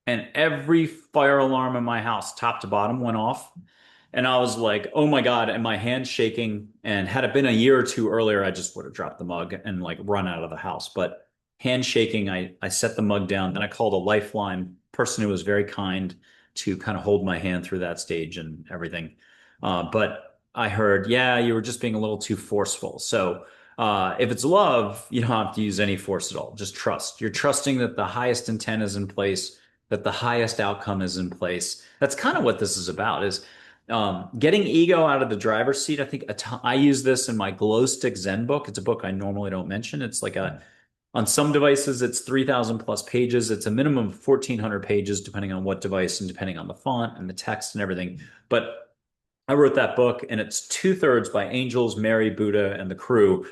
And every fire alarm in my house, top to bottom, went off. And I was like, oh my God, and my hand's shaking. And had it been a year or two earlier, I just would have dropped the mug and like run out of the house. But hand shaking, I set the mug down. Then I called a lifeline person who was very kind to kind of hold my hand through that stage and everything. But I heard, yeah, you were just being a little too forceful. So if it's love, you don't have to use any force at all. Just trust. You're trusting that the highest intent is in place, that the highest outcome is in place. That's kind of what this is about, is getting ego out of the driver's seat. I think I use this in my Glow Stick Zen book. It's a book I normally don't mention. It's like on some devices, it's 3,000 plus pages. It's a minimum of 1,400 pages, depending on what device and depending on the font and the text and everything. But I wrote that book, and it's 2/3 by angels, Mary, Buddha, and the crew.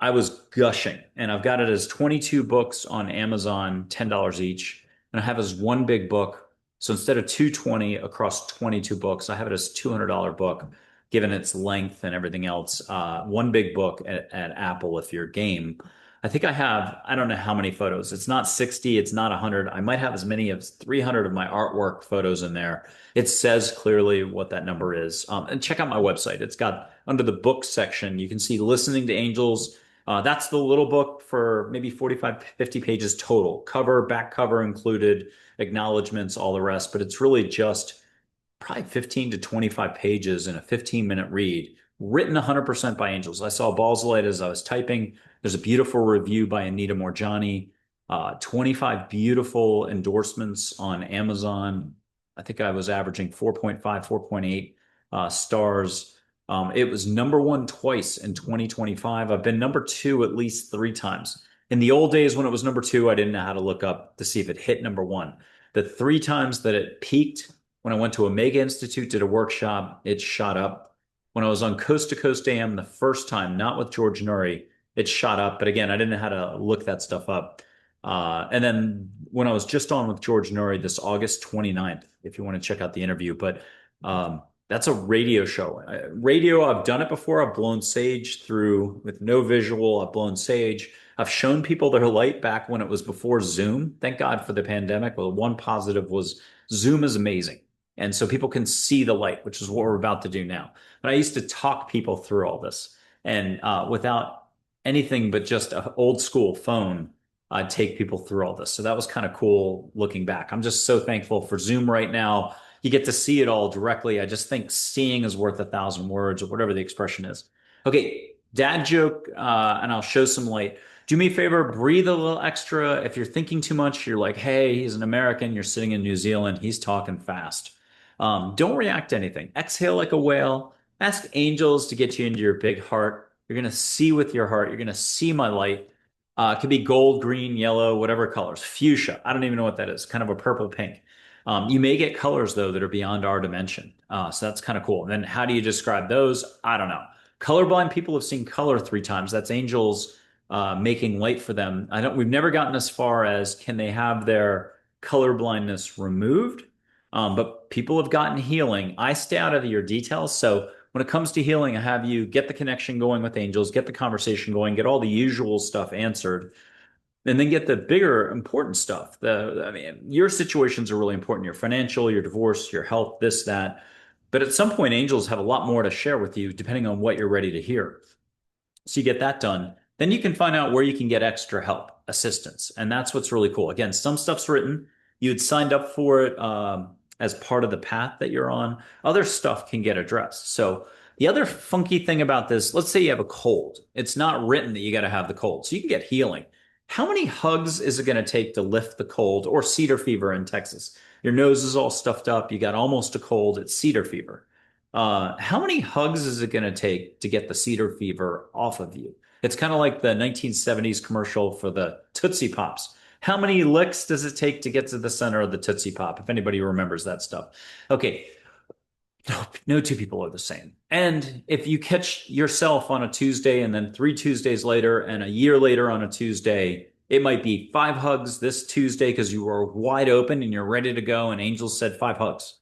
I was gushing, and I've got it as 22 books on Amazon, $10 each. And I have it as one big book. So instead of 220 across 22 books, I have it as $200 book, given its length and everything else. One big book at Apple if you're game. I think I have, I don't know how many photos. It's not 60, it's not 100. I might have as many as 300 of my artwork photos in there. It says clearly what that number is. And check out my website. It's got under the book section, you can see Listening to Angels. That's the little book for maybe 45, 50 pages total. Cover, back cover included, acknowledgments, all the rest. But it's really just probably 15 to 25 pages in a 15-minute read, written 100% by angels. I saw balls of light as I was typing. There's a beautiful review by Anita Morjani, 25 beautiful endorsements on Amazon. I think I was averaging 4.5, 4.8 stars. It was number one twice in 2025. I've been number two at least three times. In the old days when it was number two, I didn't know how to look up to see if it hit number one. The three times that it peaked, when I went to Omega Institute, did a workshop, it shot up. When I was on Coast to Coast AM the first time, not with George Nuri, it shot up. But again, I didn't know how to look that stuff up. And then when I was just on with George Nuri this August 29th, if you want to check out the interview, but that's a radio show. Radio, I've done it before. I've blown sage through with no visual. I've blown sage. I've shown people their light back when it was before Zoom. Thank God for the pandemic. Well, one positive was Zoom is amazing. And so people can see the light, which is what we're about to do now. But I used to talk people through all this. And without anything but just an old school phone, I'd take people through all this. So that was kind of cool looking back. I'm just so thankful for Zoom right now. You get to see it all directly. I just think seeing is worth 1,000 words or whatever the expression is. Okay, dad joke, and I'll show some light. Do me a favor, breathe a little extra. If you're thinking too much, you're like, hey, he's an American, you're sitting in New Zealand, he's talking fast. Don't react to anything. Exhale like a whale. Ask angels to get you into your big heart. You're going to see with your heart. You're going to see my light. It could be gold, green, yellow, whatever colors. Fuchsia. I don't even know what that is. Kind of a purple pink. You may get colors, though, that are beyond our dimension. So that's kind of cool. And then how do you describe those? I don't know. Colorblind people have seen color three times. That's angels making light for them. We've never gotten as far as can they have their color blindness removed? But people have gotten healing. I stay out of your details. So when it comes to healing, I have you get the connection going with angels, get the conversation going, get all the usual stuff answered, and then get the bigger important stuff. I mean, your situations are really important. Your financial, your divorce, your health, this, that. But at some point, angels have a lot more to share with you, depending on what you're ready to hear. So you get that done. Then you can find out where you can get extra help, assistance. And that's what's really cool. Again, some stuff's written. You had signed up for it as part of the path that you're on. Other stuff can get addressed. So the other funky thing about this, let's say you have a cold. It's not written that you got to have the cold. So you can get healing. How many hugs is it going to take to lift the cold or cedar fever in Texas? Your nose is all stuffed up. You got almost a cold. It's cedar fever. How many hugs is it going to take to get the cedar fever off of you? It's kind of like the 1970s commercial for the Tootsie Pops. How many licks does it take to get to the center of the Tootsie Pop? If anybody remembers that stuff. Okay. No two people are the same. And if you catch yourself on a Tuesday and then 3 Tuesdays later and a year later on a Tuesday, it might be 5 hugs this Tuesday because you were wide open and you're ready to go. And angels said 5 hugs.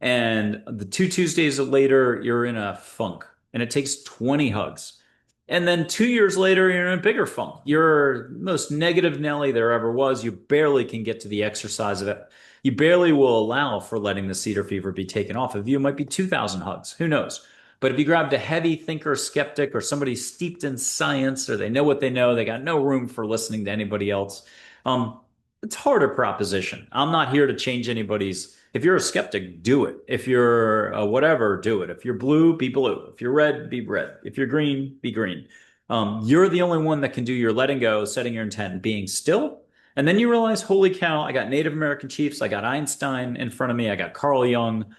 And the 2 Tuesdays later, you're in a funk and it takes 20 hugs. And then 2 years later, you're in a bigger funk. You're most negative Nelly there ever was. You barely can get to the exercise of it. You barely will allow for letting the cedar fever be taken off of you. It might be 2,000 hugs. Who knows? But if you grabbed a heavy thinker, skeptic, or somebody steeped in science, or they know what they know, they got no room for listening to anybody else. It's a harder proposition. I'm not here to change anybody's. If you're a skeptic, do it. If you're whatever, do it. If you're blue, be blue. If you're red, be red. If you're green, be green. You're the only one that can do your letting go, setting your intent, being still. And then you realize, holy cow, I got Native American chiefs. I got Einstein in front of me. I got Carl Jung,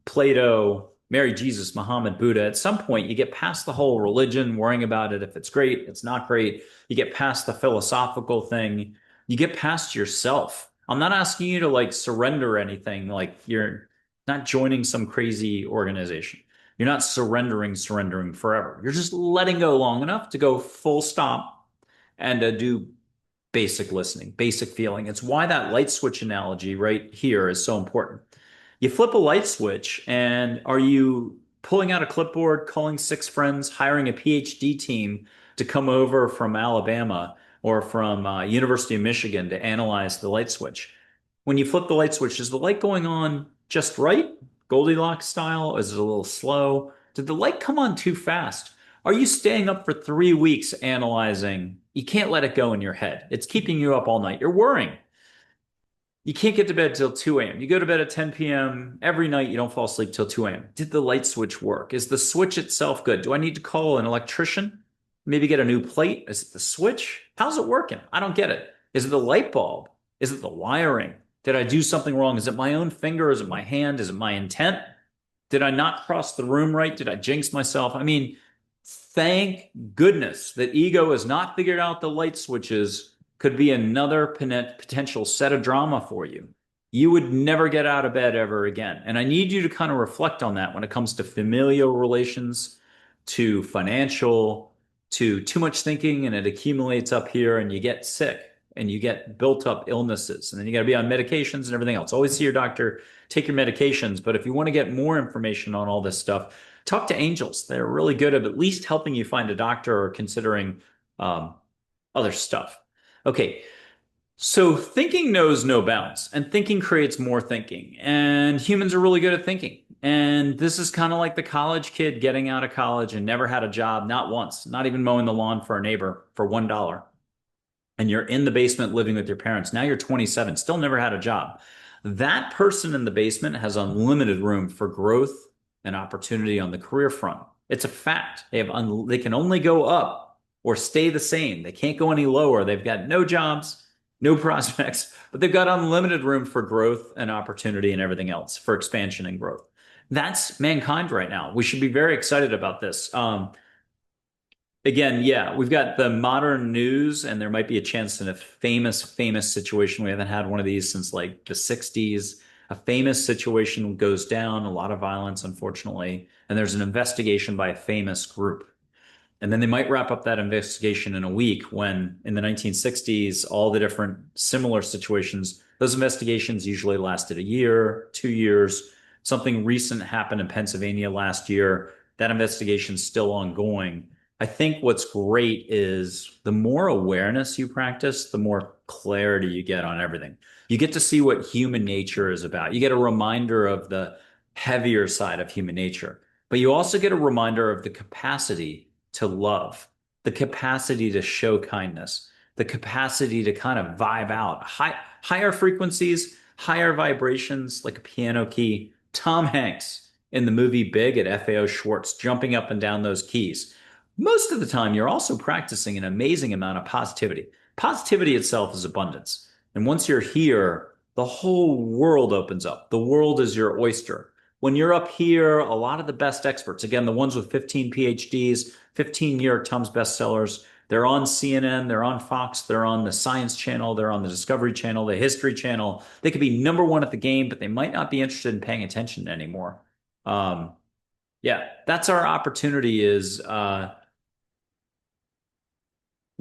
Plato, Mary, Jesus, Muhammad, Buddha. At some point, you get past the whole religion, worrying about it. If it's great, it's not great. You get past the philosophical thing. You get past yourself. I'm not asking you to like surrender anything. Like you're not joining some crazy organization. You're not surrendering forever. You're just letting go long enough to go full stop and do basic listening, basic feeling. It's why that light switch analogy right here is so important. You flip a light switch, and are you pulling out a clipboard, calling 6 friends, hiring a PhD team to come over from Alabama or from University of Michigan to analyze the light switch. When you flip the light switch, is the light going on just right? Goldilocks style? Is it a little slow? Did the light come on too fast? Are you staying up for 3 weeks analyzing? You can't let it go in your head. It's keeping you up all night. You're worrying. You can't get to bed till 2 a.m. You go to bed at 10 p.m. Every night, you don't fall asleep till 2 a.m. Did the light switch work? Is the switch itself good? Do I need to call an electrician? Maybe get a new plate? Is it the switch? How's it working? I don't get it. Is it the light bulb? Is it the wiring? Did I do something wrong? Is it my own finger? Is it my hand? Is it my intent? Did I not cross the room right? Did I jinx myself? I mean, thank goodness that ego has not figured out the light switches could be another potential set of drama for you. You would never get out of bed ever again. And I need you to kind of reflect on that when it comes to familial relations, to financial, to too much thinking, and it accumulates up here and you get sick and you get built up illnesses. And then you got to be on medications and everything else. Always see your doctor, take your medications. But if you want to get more information on all this stuff, talk to angels. They're really good at least helping you find a doctor or considering other stuff. Okay, so thinking knows no bounds, and thinking creates more thinking. And humans are really good at thinking. And this is kind of like the college kid getting out of college and never had a job, not once, not even mowing the lawn for a neighbor for $1. And you're in the basement living with your parents. Now you're 27, still never had a job. That person in the basement has unlimited room for growth and opportunity on the career front. It's a fact. They can only go up or stay the same. They can't go any lower. They've got no jobs, no prospects, but they've got unlimited room for growth and opportunity and everything else for expansion and growth. That's mankind right now. We should be very excited about this. Again, yeah, we've got the modern news, and there might be a chance in a famous situation. We haven't had one of these since like the 60s. A famous situation goes down, a lot of violence, unfortunately, and there's an investigation by a famous group. And then they might wrap up that investigation in a week when in the 1960s, all the different similar situations, those investigations usually lasted a year, 2 years. Something recent happened in Pennsylvania last year. That investigation's still ongoing. I think what's great is the more awareness you practice, the more clarity you get on everything. You get to see what human nature is about. You get a reminder of the heavier side of human nature, but you also get a reminder of the capacity to love, the capacity to show kindness, the capacity to kind of vibe out. Higher frequencies, higher vibrations, like a piano key. Tom Hanks in the movie Big at FAO Schwartz, jumping up and down those keys. Most of the time, you're also practicing an amazing amount of positivity. Positivity itself is abundance. And once you're here, the whole world opens up. The world is your oyster. When you're up here, a lot of the best experts, again, the ones with 15 PhDs, 15 New York Times bestsellers, they're on CNN, they're on Fox, they're on the Science Channel, they're on the Discovery Channel, the History Channel. They could be number one at the game, but they might not be interested in paying attention anymore. Yeah, that's our opportunity is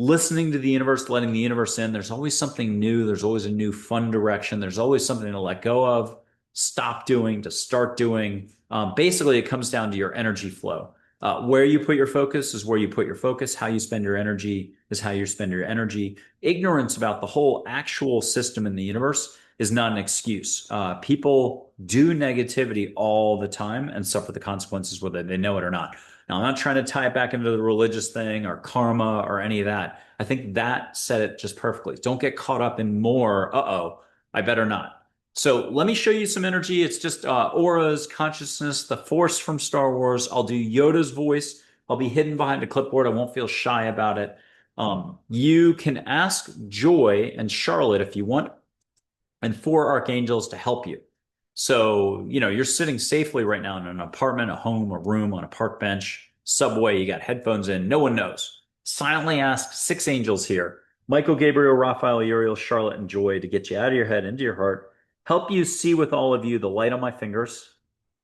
listening to the universe, letting the universe in. There's always something new. There's always a new fun direction. There's always something to let go of, stop doing, to start doing. Basically, it comes down to your energy flow. Where you put your focus is where you put your focus. How you spend your energy is how you spend your energy. Ignorance about the whole actual system in the universe is not an excuse. People do negativity all the time and suffer the consequences, whether they know it or not. Now, I'm not trying to tie it back into the religious thing or karma or any of that. I think that said it just perfectly. Don't get caught up in more, I better not. So let me show you some energy. It's just auras, consciousness, the force from Star Wars. I'll do Yoda's voice. I'll be hidden behind a clipboard. I won't feel shy about it. You can ask Joy and Charlotte if you want, and 4 archangels to help you. So, you're sitting safely right now in an apartment, a home, a room, on a park bench, subway, you got headphones in, no one knows. Silently ask 6 angels here, Michael, Gabriel, Raphael, Uriel, Charlotte, and Joy, to get you out of your head, into your heart, help you see with all of you the light on my fingers.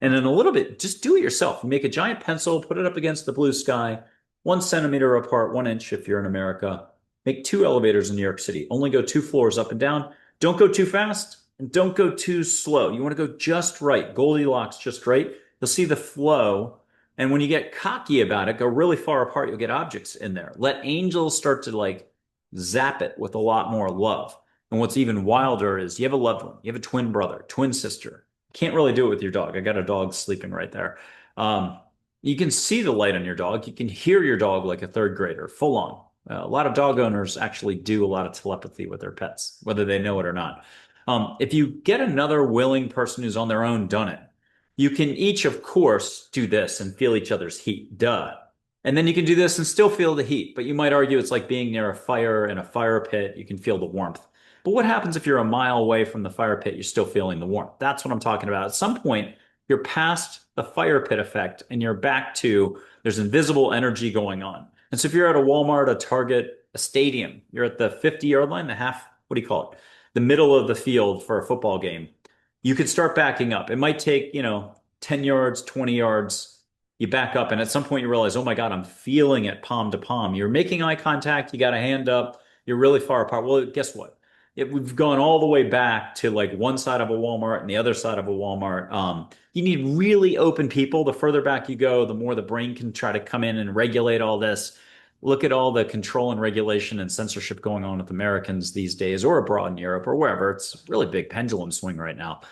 And in a little bit, just do it yourself. Make a giant pencil, put it up against the blue sky, 1 centimeter apart, 1 inch if you're in America. Make 2 elevators in New York City. Only go 2 floors up and down. Don't go too fast. And don't go too slow. You want to go just right. Goldilocks just right. You'll see the flow And when you get cocky about it, go really far apart, you'll get objects in there. Let angels start to like zap it with a lot more love. And what's even wilder is you have a loved one, you have a twin brother, twin sister. Can't really do it with your dog. I got a dog sleeping right there. Um, you can see the light on your dog. You can hear your dog like a third grader, full on. A lot of dog owners actually do a lot of telepathy with their pets, whether they know it or not. If you get another willing person who's on their own done it, you can each, of course, do this and feel each other's heat. Duh. And then you can do this and still feel the heat. But you might argue it's like being near a fire in a fire pit. You can feel the warmth. But what happens if you're a mile away from the fire pit? You're still feeling the warmth. That's what I'm talking about. At some point, you're past the fire pit effect and you're back to there's invisible energy going on. And so if you're at a Walmart, a Target, a stadium, you're at the 50-yard line, the half, what do you call it? The middle of the field for a football game. You could start backing up. It might take, 10 yards, 20 yards. You back up, and at some point you realize, oh my God, I'm feeling it palm to palm. You're making eye contact, you got a hand up, you're really far apart. Well, guess what? We've gone all the way back to like one side of a Walmart and the other side of a Walmart. You need really open people. The further back you go, the more the brain can try to come in and regulate all this. Look at all the control and regulation and censorship going on with Americans these days, or abroad in Europe or wherever. It's a really big pendulum swing right now.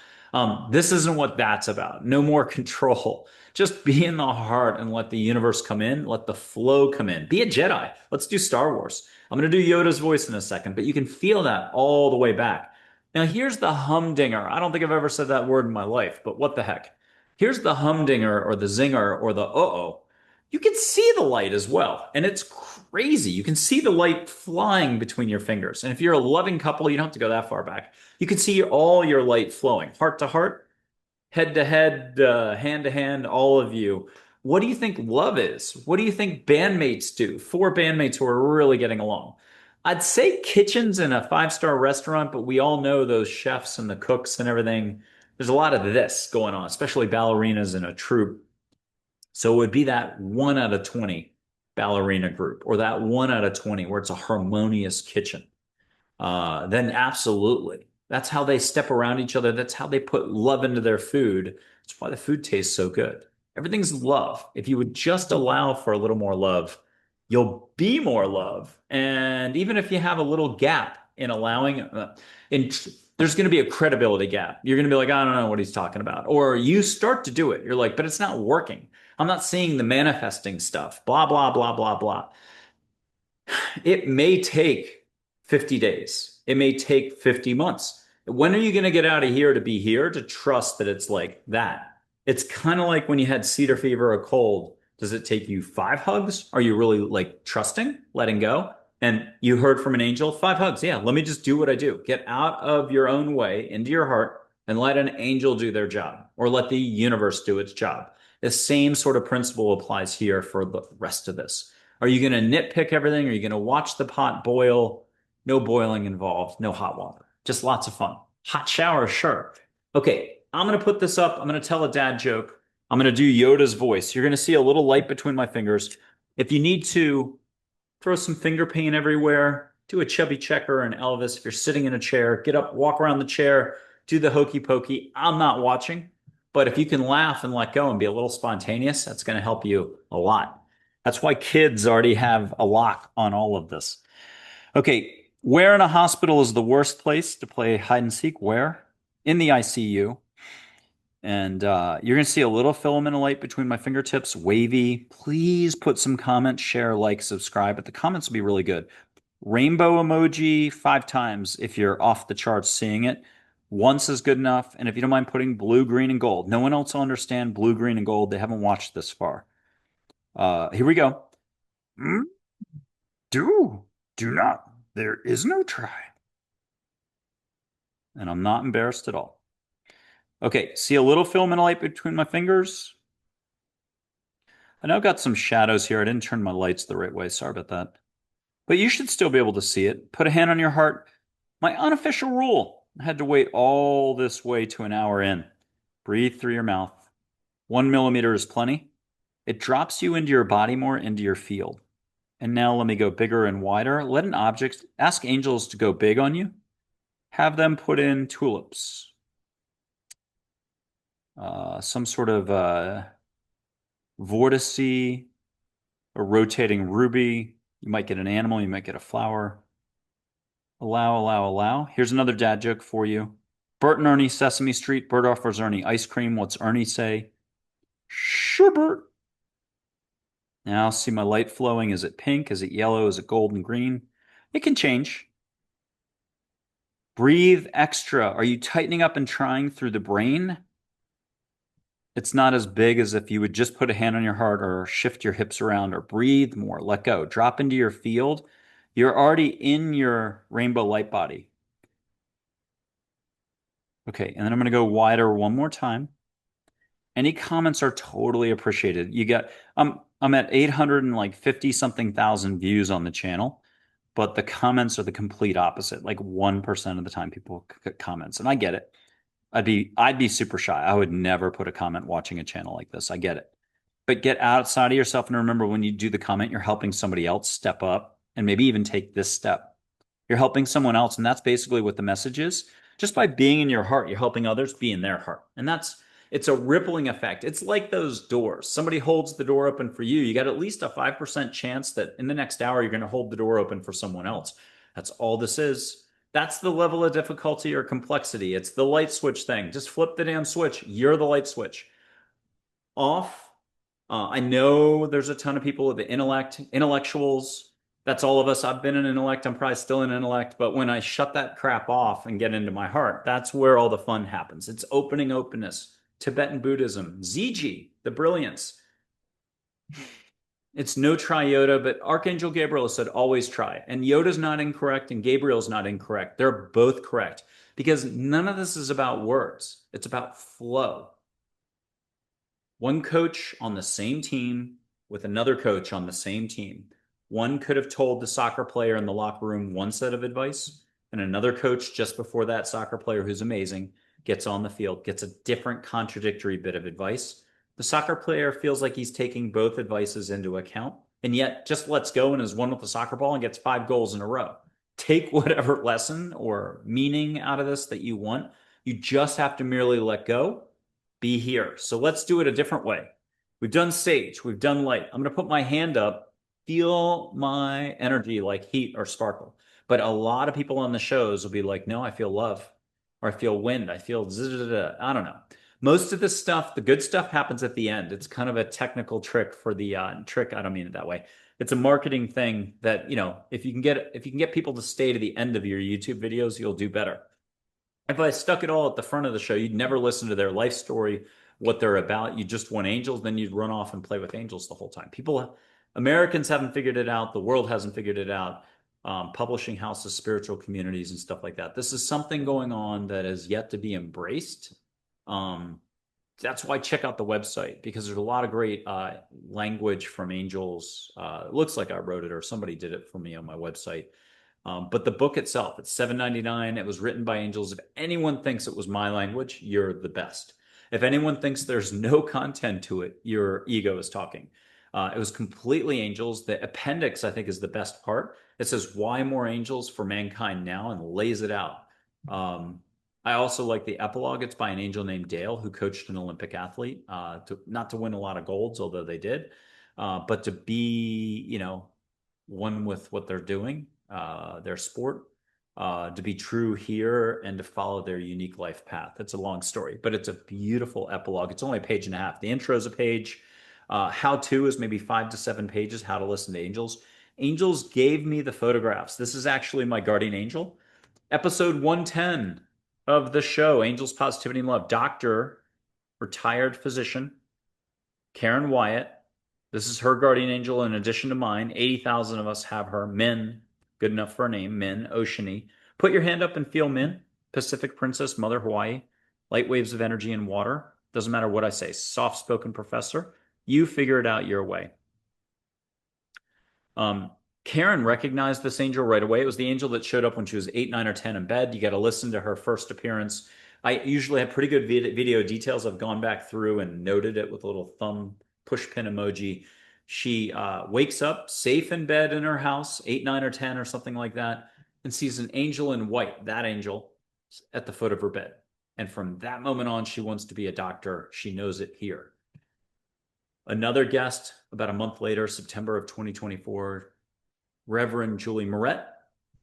This isn't what that's about. No more control. Just be in the heart and let the universe come in. Let the flow come in. Be a Jedi. Let's do Star Wars. I'm going to do Yoda's voice in a second, but you can feel that all the way back. Now, here's the humdinger. I don't think I've ever said that word in my life, but what the heck? Here's the humdinger or the zinger or the uh-oh. You can see the light as well, and it's crazy. You can see the light flying between your fingers. And if you're a loving couple, you don't have to go that far back. You can see all your light flowing, heart to heart, head to head, hand to hand, all of you. What do you think love is? What do you think bandmates do? Four bandmates who are really getting along. I'd say kitchens in a five-star restaurant, but we all know those chefs and the cooks and everything. There's a lot of this going on, especially ballerinas in a troupe. So it would be that 1 out of 20 ballerina group, or that 1 out of 20 where it's a harmonious kitchen. Then absolutely. That's how they step around each other. That's how they put love into their food. That's why the food tastes so good. Everything's love. If you would just allow for a little more love, you'll be more love. And even if you have a little gap in allowing, there's going to be a credibility gap. You're going to be like, I don't know what he's talking about. Or you start to do it. You're like, but it's not working. I'm not seeing the manifesting stuff. Blah, blah, blah, blah, blah. It may take 50 days. It may take 50 months. When are you going to get out of here to be here to trust that it's like that? It's kind of like when you had cedar fever or cold. Does it take you 5 hugs? Are you really like trusting, letting go? And you heard from an angel, 5 hugs. Yeah, let me just do what I do. Get out of your own way into your heart and let an angel do their job, or let the universe do its job. The same sort of principle applies here for the rest of this. Are you going to nitpick everything? Are you going to watch the pot boil? No boiling involved, no hot water. Just lots of fun. Hot shower, sure. Okay, I'm going to put this up. I'm going to tell a dad joke. I'm going to do Yoda's voice. You're going to see a little light between my fingers. If you need to, throw some finger paint everywhere. Do a chubby checker and Elvis. If you're sitting in a chair, get up, walk around the chair, do the hokey pokey. I'm not watching, but if you can laugh and let go and be a little spontaneous, that's going to help you a lot. That's why kids already have a lock on all of this. Okay, where in a hospital is the worst place to play hide and seek? Where? In the ICU. And you're going to see a little filament of light between my fingertips, wavy. Please put some comments, share, like, subscribe. But the comments will be really good. Rainbow emoji 5 times if you're off the charts seeing it. Once is good enough. And if you don't mind putting blue, green, and gold. No one else will understand blue, green, and gold. They haven't watched this far. Here we go. Do not. There is no try. And I'm not embarrassed at all. Okay, see a little filament of light between my fingers? I know I've got some shadows here. I didn't turn my lights the right way. Sorry about that. But you should still be able to see it. Put a hand on your heart. My unofficial rule. I had to wait all this way to an hour in. Breathe through your mouth. 1 millimeter is plenty. It drops you into your body more, into your field. And now let me go bigger and wider. Let an object, ask angels to go big on you. Have them put in tulips. Some sort of vortice, a rotating ruby. You might get an animal, you might get a flower. Allow, allow, allow. Here's another dad joke for you. Bert and Ernie, Sesame Street. Bert offers Ernie ice cream. What's Ernie say? Sure, Bert. Now, see my light flowing. Is it pink? Is it yellow? Is it gold and green? It can change. Breathe extra. Are you tightening up and trying through the brain? It's not as big as if you would just put a hand on your heart or shift your hips around or breathe more. Let go. Drop into your field. You're already in your rainbow light body. Okay, and then I'm going to go wider one more time. Any comments are totally appreciated. I'm at 850 something thousand views on the channel, but the comments are the complete opposite. Like 1% of the time people comments, and I get it. I'd be super shy. I would never put a comment watching a channel like this. I get it. But get outside of yourself and remember when you do the comment, you're helping somebody else step up and maybe even take this step. You're helping someone else, and that's basically what the message is. Just by being in your heart, you're helping others be in their heart. And it's a rippling effect. It's like those doors. Somebody holds the door open for you. You got at least a 5% chance that in the next hour, you're going to hold the door open for someone else. That's all this is. That's the level of difficulty or complexity. It's the light switch thing. Just flip the damn switch. You're the light switch. Off. I know there's a ton of people with the intellectuals. That's all of us. I've been an intellect. I'm probably still an intellect. But when I shut that crap off and get into my heart, that's where all the fun happens. It's opening openness. Tibetan Buddhism, ZG, the brilliance. It's no try Yoda, but Archangel Gabriel said always try. And Yoda's not incorrect and Gabriel's not incorrect. They're both correct because none of this is about words. It's about flow. One coach on the same team with another coach on the same team. One could have told the soccer player in the locker room one set of advice, and another coach just before that soccer player who's amazing gets on the field, gets a different contradictory bit of advice. The soccer player feels like he's taking both advices into account and yet just lets go and is one with the soccer ball and gets 5 goals in a row. Take whatever lesson or meaning out of this that you want. You just have to merely let go, be here. So let's do it a different way. We've done sage, we've done light. I'm going to put my hand up, feel my energy like heat or sparkle. But a lot of people on the shows will be like, no, I feel love, or I feel wind, I feel I don't know. Most of this stuff, the good stuff happens at the end. It's kind of a technical trick for the trick. I don't mean it that way. It's a marketing thing that, if you can get people to stay to the end of your YouTube videos, you'll do better. If I stuck it all at the front of the show, you'd never listen to their life story, what they're about. You just want angels, then you'd run off and play with angels the whole time. Americans haven't figured it out. The world hasn't figured it out. Publishing houses, spiritual communities, and stuff like that. This is something going on that is yet to be embraced. That's why check out the website because there's a lot of great language from angels. It looks like I wrote it or somebody did it for me on my website. But the book itself, it's $7.99. It was written by angels. If anyone thinks it was my language, you're the best. If anyone thinks there's no content to it, your ego is talking. It was completely angels. The appendix, I think, is the best part. It says, why more angels for mankind now, and lays it out. I also like the epilogue. It's by an angel named Dale, who coached an Olympic athlete, not to win a lot of golds, although they did, but to be, one with what they're doing, their sport, to be true here and to follow their unique life path. It's a long story, but it's a beautiful epilogue. It's only a page and a half. The intro is a page. How to is maybe 5 to 7 pages, how to listen to angels. Angels gave me the photographs. This is actually my guardian angel. Episode 110 of the show, Angels, Positivity, and Love. Doctor, retired physician, Karen Wyatt. This is her guardian angel in addition to mine. 80,000 of us have her. Min, good enough for a name. Min, Oceany. Put your hand up and feel Min. Pacific Princess, Mother Hawaii. Light waves of energy and water. Doesn't matter what I say. Soft-spoken professor. You figure it out your way. Karen recognized this angel right away. It was the angel that showed up when she was 8, 9, or 10 in bed. You got to listen to her first appearance. I usually have pretty good video details. I've gone back through and noted it with a little thumb push pin emoji. She wakes up safe in bed in her house, 8, 9, or 10 or something like that, and sees an angel in white, that angel, at the foot of her bed. And from that moment on, she wants to be a doctor. She knows it here. Another guest about a month later, September of 2024, Reverend Julie Moret.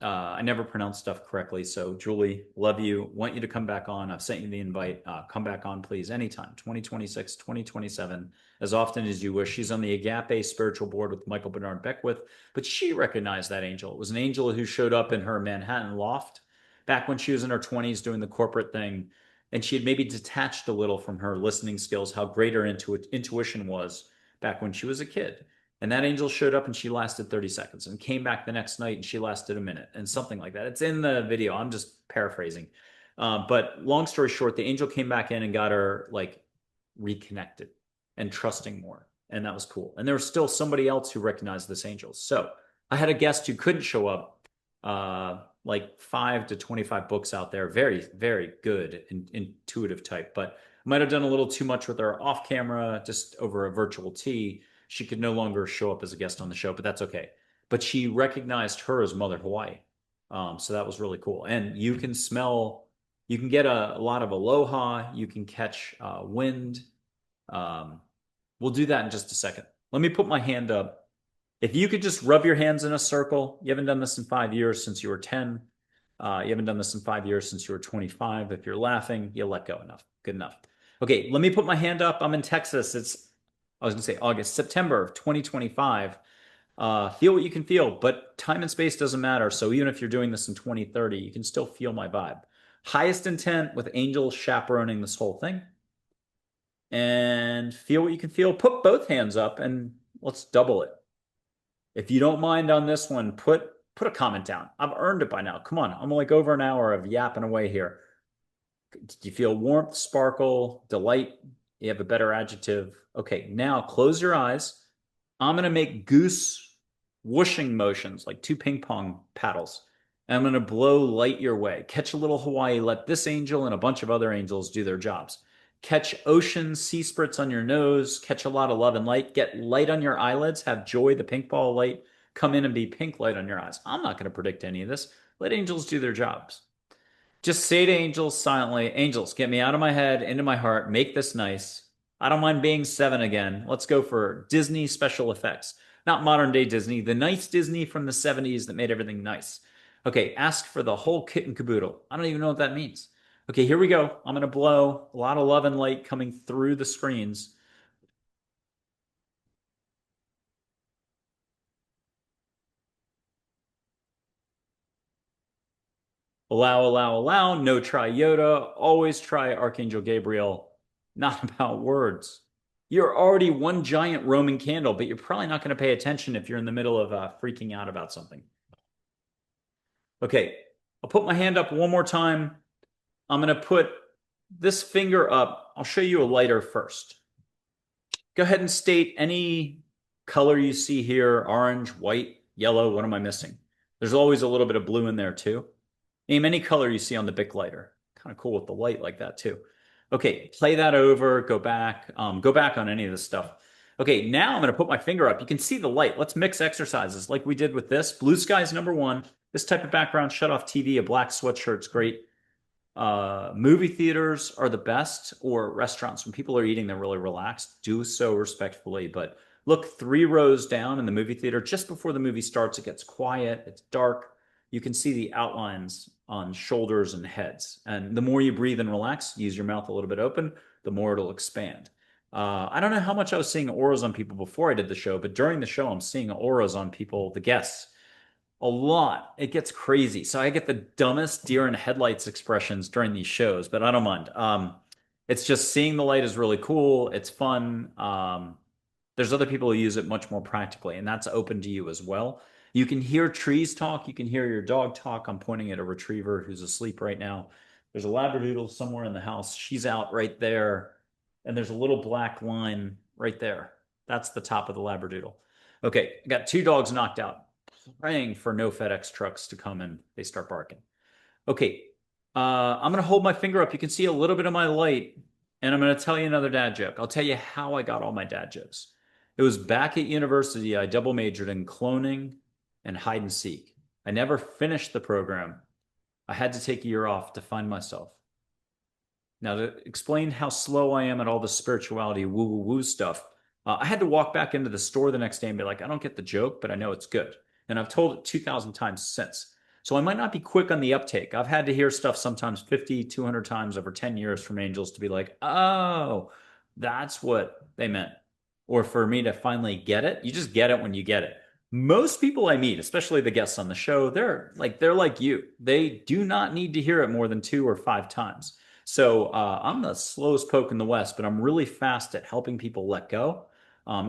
I never pronounce stuff correctly. So, Julie, love you. Want you to come back on. I've sent you the invite. Come back on, please, anytime. 2026, 2027, as often as you wish. She's on the Agape Spiritual Board with Michael Bernard Beckwith, but she recognized that angel. It was an angel who showed up in her Manhattan loft back when she was in her 20s doing the corporate thing. And she had maybe detached a little from her listening skills, how great her intuition was back when she was a kid. And that angel showed up and she lasted 30 seconds and came back the next night and she lasted a minute and something like that. It's in the video. I'm just paraphrasing. But long story short, the angel came back in and got her like reconnected and trusting more. And that was cool. And there was still somebody else who recognized this angel. So I had a guest who couldn't show up, like 5 to 25 books out there. Very, very good, intuitive type. But I might have done a little too much with her off camera, just over a virtual tea. She could no longer show up as a guest on the show, but that's okay. But she recognized her as Mother Hawaii. So that was really cool. And you can smell, you can get a lot of aloha, you can catch wind. We'll do that in just a second. Let me put my hand up. If you could just rub your hands in a circle, you haven't done this in 5 years since you were 10. You haven't done this in 5 years since you were 25. If you're laughing, you let go enough. Good enough. Okay, let me put my hand up. I'm in Texas. I was going to say August, September of 2025. Feel what you can feel, but time and space doesn't matter. So even if you're doing this in 2030, you can still feel my vibe. Highest intent with angels chaperoning this whole thing. And feel what you can feel. Put both hands up and let's double it. If you don't mind on this one, put a comment down. I've earned it by now. Come on, I'm like over an hour of yapping away here. Do you feel warmth, sparkle, delight? You have a better adjective. Okay, now close your eyes. I'm going to make goose whooshing motions like 2 ping pong paddles. And I'm going to blow light your way. Catch a little Hawaii. Let this angel and a bunch of other angels do their jobs. Catch ocean sea spritz on your nose. Catch a lot of love and light. Get light on your eyelids. Have joy, the pink ball light, come in and be pink light on your eyes. I'm not going to predict any of this. Let angels do their jobs. Just say to angels silently, angels, get me out of my head, into my heart, make this nice. I don't mind being 7 again. Let's go for Disney special effects. Not modern day Disney, the nice Disney from the 70s that made everything nice. Okay, ask for the whole kit and caboodle. I don't even know what that means. Okay, here we go. I'm going to blow a lot of love and light coming through the screens. Allow, allow, allow. No try Yoda. Always try Archangel Gabriel. Not about words. You're already one giant Roman candle, but you're probably not going to pay attention if you're in the middle of freaking out about something. Okay, I'll put my hand up one more time. I'm going to put this finger up. I'll show you a lighter first. Go ahead and state any color you see here, orange, white, yellow. What am I missing? There's always a little bit of blue in there too. Name any color you see on the Bic lighter. Kind of cool with the light like that too. Okay, play that over, go back on any of this stuff. Okay, now I'm going to put my finger up. You can see the light. Let's mix exercises like we did with this. Blue sky's number 1. This type of background, shut off TV, a black sweatshirt's great. Movie theaters are the best, or restaurants. When people are eating, they're really relaxed. Do so respectfully, but look 3 rows down in the movie theater. Just before the movie starts, it gets quiet, it's dark. You can see the outlines on shoulders and heads. And the more you breathe and relax, use your mouth a little bit open, the more it'll expand. I don't know how much I was seeing auras on people before I did the show, but during the show, I'm seeing auras on people, the guests, a lot. It gets crazy. So I get the dumbest deer in headlights expressions during these shows, but I don't mind. It's just seeing the light is really cool. It's fun. There's other people who use it much more practically, and that's open to you as well. You can hear trees talk. You can hear your dog talk. I'm pointing at a retriever who's asleep right now. There's a labradoodle somewhere in the house. She's out right there. And there's a little black line right there. That's the top of the labradoodle. Okay, I got 2 dogs knocked out. Praying for no FedEx trucks to come and they start barking. Okay, I'm going to hold my finger up. You can see a little bit of my light, and I'm going to tell you another dad joke. I'll tell you how I got all my dad jokes. It was back at university. I double majored in cloning and hide and seek. I never finished the program. I had to take a year off to find myself. Now, to explain how slow I am at all the spirituality woo-woo-woo stuff, I had to walk back into the store the next day and be like, I don't get the joke, but I know it's good. And I've told it 2,000 times since. So I might not be quick on the uptake. I've had to hear stuff sometimes 50, 200 times over 10 years from angels to be like, oh, that's what they meant. Or for me to finally get it. You just get it when you get it. Most people I meet, especially the guests on the show, they're like you. They do not need to hear it more than 2 or 5 times. So I'm the slowest poke in the West, but I'm really fast at helping people let go.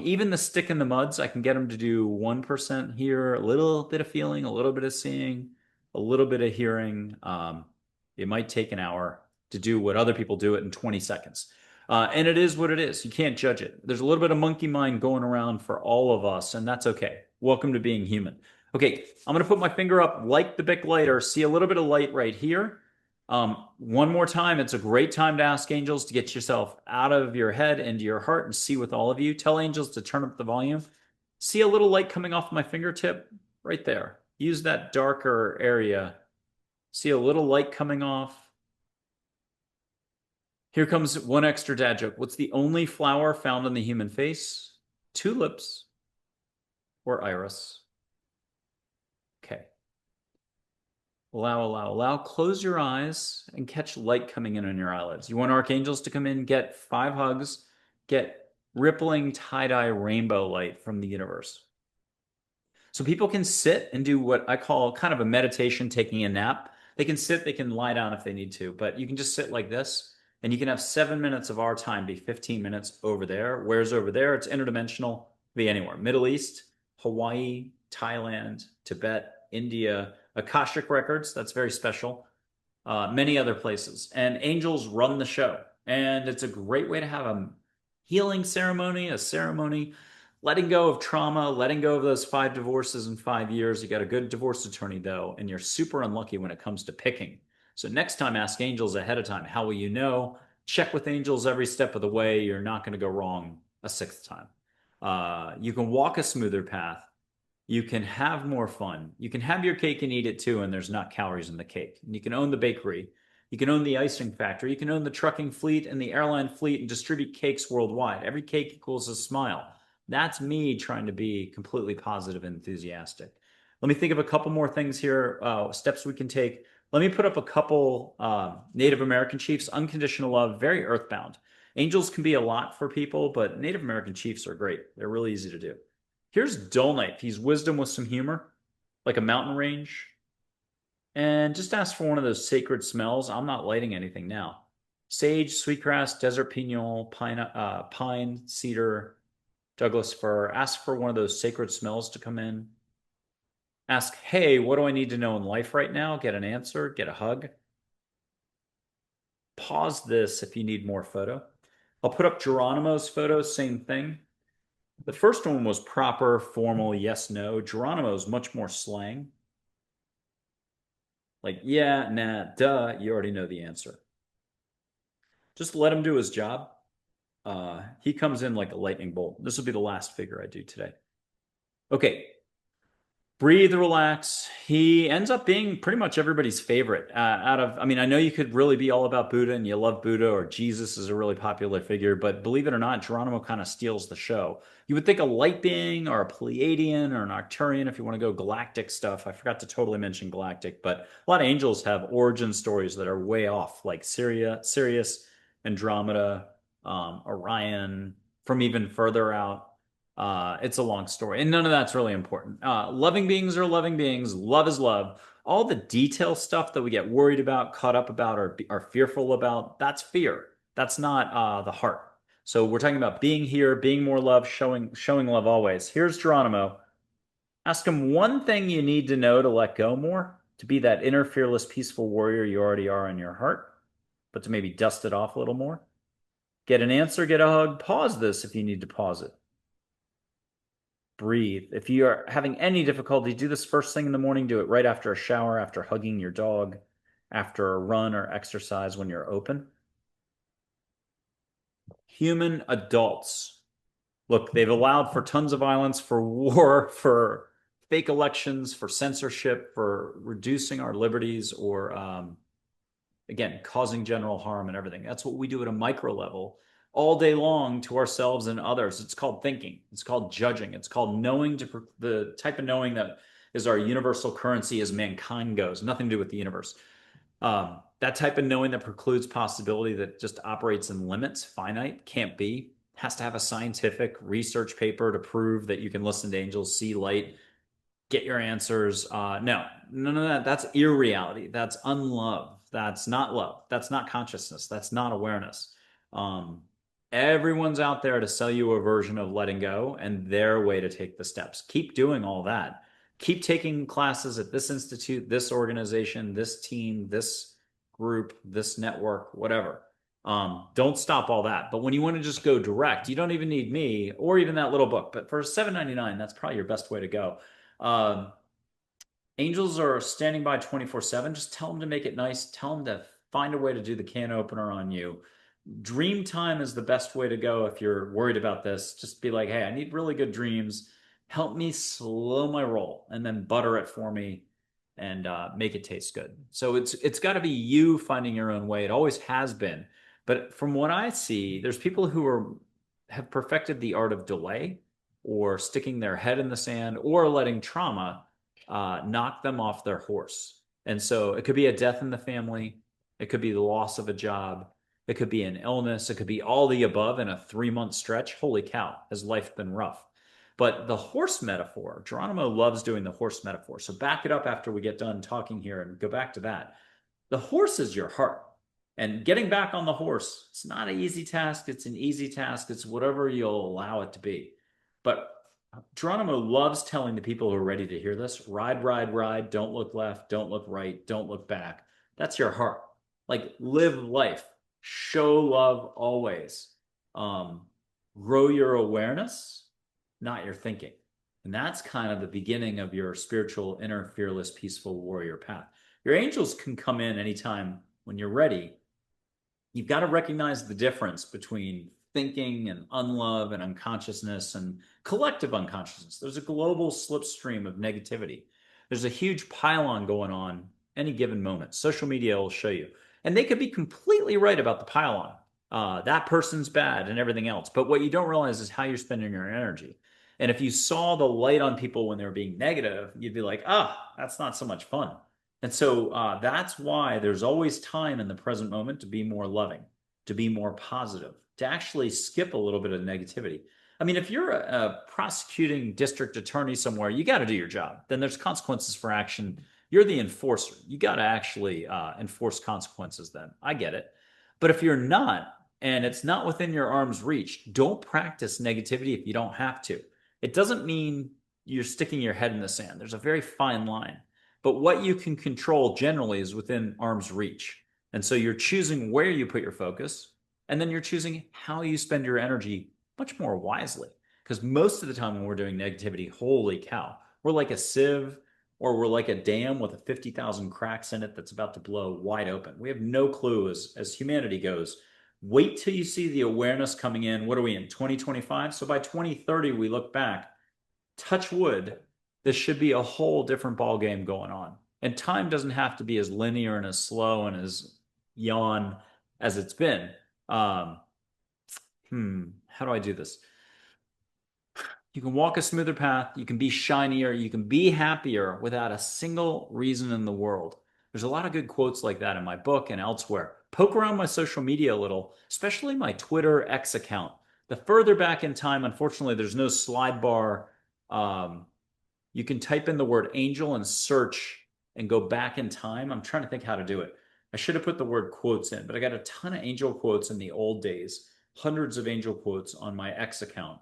Even the stick in the muds, I can get them to do 1% here, a little bit of feeling, a little bit of seeing, a little bit of hearing. It might take an hour to do what other people do it in 20 seconds. And it is what it is. You can't judge it. There's a little bit of monkey mind going around for all of us, and that's okay. Welcome to being human. Okay, I'm going to put my finger up like the Bic lighter. See a little bit of light right here. One more time, it's a great time to ask angels to get yourself out of your head into your heart and see with all of you. Tell angels to turn up the volume. See a little light coming off my fingertip right there. Use that darker area. See a little light coming off. Here comes one extra dad joke. What's the only flower found on the human face? Tulips or iris? Okay. Allow, allow, allow. Close your eyes and catch light coming in on your eyelids. You want archangels to come in, get 5 hugs, get rippling tie-dye rainbow light from the universe. So people can sit and do what I call kind of a meditation, taking a nap. They can sit, they can lie down if they need to, but you can just sit like this and you can have 7 minutes of our time be 15 minutes over there. Where's over there? It's interdimensional, be anywhere. Middle East, Hawaii, Thailand, Tibet, India, Akashic Records, that's very special. Many other places. And angels run the show. And it's a great way to have a healing ceremony, a ceremony, letting go of trauma, letting go of those 5 divorces in 5 years. You got a good divorce attorney, though, and you're super unlucky when it comes to picking. So next time, ask angels ahead of time. How will you know? Check with angels every step of the way. You're not going to go wrong a 6th time. You can walk a smoother path. You can have more fun. You can have your cake and eat it too, and there's not calories in the cake. And you can own the bakery. You can own the icing factory. You can own the trucking fleet and the airline fleet and distribute cakes worldwide. Every cake equals a smile. That's me trying to be completely positive and enthusiastic. Let me think of a couple more things here, steps we can take. Let me put up a couple Native American chiefs. Unconditional love, very earthbound. Angels can be a lot for people, but Native American chiefs are great. They're really easy to do. Here's Dull Knife. He's wisdom with some humor, like a mountain range. And just ask for one of those sacred smells. I'm not lighting anything now. Sage, sweetgrass, desert pignol, pine, cedar, Douglas fir. Ask for one of those sacred smells to come in. Ask, hey, what do I need to know in life right now? Get an answer, get a hug. Pause this if you need more photo. I'll put up Geronimo's photo, same thing. The first one was proper, formal, yes, no. Geronimo's much more slang. Like, yeah, nah, duh, you already know the answer. Just let him do his job. He comes in like a lightning bolt. This will be the last figure I do today. Okay, breathe, relax. He ends up being pretty much everybody's favorite. I mean, I know you could really be all about Buddha and you love Buddha, or Jesus is a really popular figure, but believe it or not, Geronimo kind of steals the show. You would think a light being or a Pleiadian or an Arcturian if you want to go galactic stuff. I forgot to totally mention galactic, but a lot of angels have origin stories that are way off, like Sirius, Andromeda, Orion, from even further out. It's a long story, and none of that's really important. Loving beings are loving beings. Love is love. All the detail stuff that we get worried about, caught up about, or are fearful about, that's fear. That's not the heart. So we're talking about being here, being more love, showing love always. Here's Geronimo. Ask him one thing you need to know to let go more, to be that inner fearless, peaceful warrior you already are in your heart, but to maybe dust it off a little more. Get an answer, get a hug. Pause this if you need to pause it. Breathe. If you are having any difficulty, do this first thing in the morning. Do it right after a shower, after hugging your dog, after a run or exercise when you're open. Human adults. Look, they've allowed for tons of violence, for war, for fake elections, for censorship, for reducing our liberties, or again, causing general harm and everything. That's what we do at a micro level. all day long to ourselves and others. It's called thinking. It's called judging. It's called knowing, to the type of knowing that is our universal currency as mankind goes. Nothing to do with the universe. That type of knowing that precludes possibility, that just operates in limits, finite, can't be, has to have a scientific research paper to prove that you can listen to angels, see light, get your answers. No, none of that. That's irreality. That's unlove. That's not love. That's not consciousness. That's not awareness. Um, Everyone's out there to sell you a version of letting go and their way to take the steps. Keep doing all that. Keep taking classes at this institute, this organization, this team, this group, this network, whatever. Don't stop all that. But when you want to just go direct, you don't even need me or even that little book. But for $7.99, that's probably your best way to go. Um, Angels are standing by 24/7. Just tell them to make it nice. Tell them to find a way to do the can opener on you. Dream time is the best way to go if you're worried about this. Just be like, hey, I need really good dreams. Help me slow my roll and then butter it for me and make it taste good. So it's got to be you finding your own way. It always has been. But from what I see, there's people who have perfected the art of delay or sticking their head in the sand or letting trauma knock them off their horse. And so it could be a death in the family. It could be the loss of a job. It could be an illness. It could be all the above in a 3-month stretch. Holy cow, has life been rough? But the horse metaphor, Geronimo loves doing the horse metaphor. So back it up after we get done talking here and go back to that. The horse is your heart. And getting back on the horse, it's not an easy task. It's an easy task. It's whatever you'll allow it to be. But Geronimo loves telling the people who are ready to hear this, ride, ride, ride. Don't look left. Don't look right. Don't look back. That's your heart. Like, live life. Show love always. Um, Grow your awareness, not your thinking. And that's kind of the beginning of your spiritual, inner, fearless, peaceful warrior path. Your angels can come in anytime when you're ready. You've got to recognize the difference between thinking and unlove and unconsciousness and collective unconsciousness. There's a global slipstream of negativity. There's a huge pylon going on any given moment. Social media will show you. And they could be completely right about the pylon. That person's bad and everything else. But what you don't realize is how you're spending your energy. And if you saw the light on people when they were being negative, you'd be like, that's not so much fun. And so that's why there's always time in the present moment to be more loving, to be more positive, to actually skip a little bit of negativity. I mean, if you're a prosecuting district attorney somewhere, you got to do your job. Then there's consequences for action. You're the enforcer. You got to actually enforce consequences then. I get it. But if you're not, and it's not within your arm's reach, don't practice negativity if you don't have to. It doesn't mean you're sticking your head in the sand. There's a very fine line. But what you can control generally is within arm's reach. And so you're choosing where you put your focus, and then you're choosing how you spend your energy much more wisely. Because most of the time when we're doing negativity, holy cow, we're like a sieve or we're like a dam with a 50,000 cracks in it that's about to blow wide open. We have no clue as humanity goes. Wait till you see the awareness coming in. What are we in, 2025? So by 2030, we look back, touch wood, this should be a whole different ball game going on. And time doesn't have to be as linear and as slow and as yawn as it's been. How do I do this? You can walk a smoother path. You can be shinier. You can be happier without a single reason in the world. There's a lot of good quotes like that in my book and elsewhere. Poke around my social media a little, especially my Twitter X account. The further back in time, unfortunately, there's no slide bar. You can type in the word angel and search and go back in time. I'm trying to think how to do it. I should have put the word quotes in, but I got a ton of angel quotes in the old days, hundreds of angel quotes on my X account.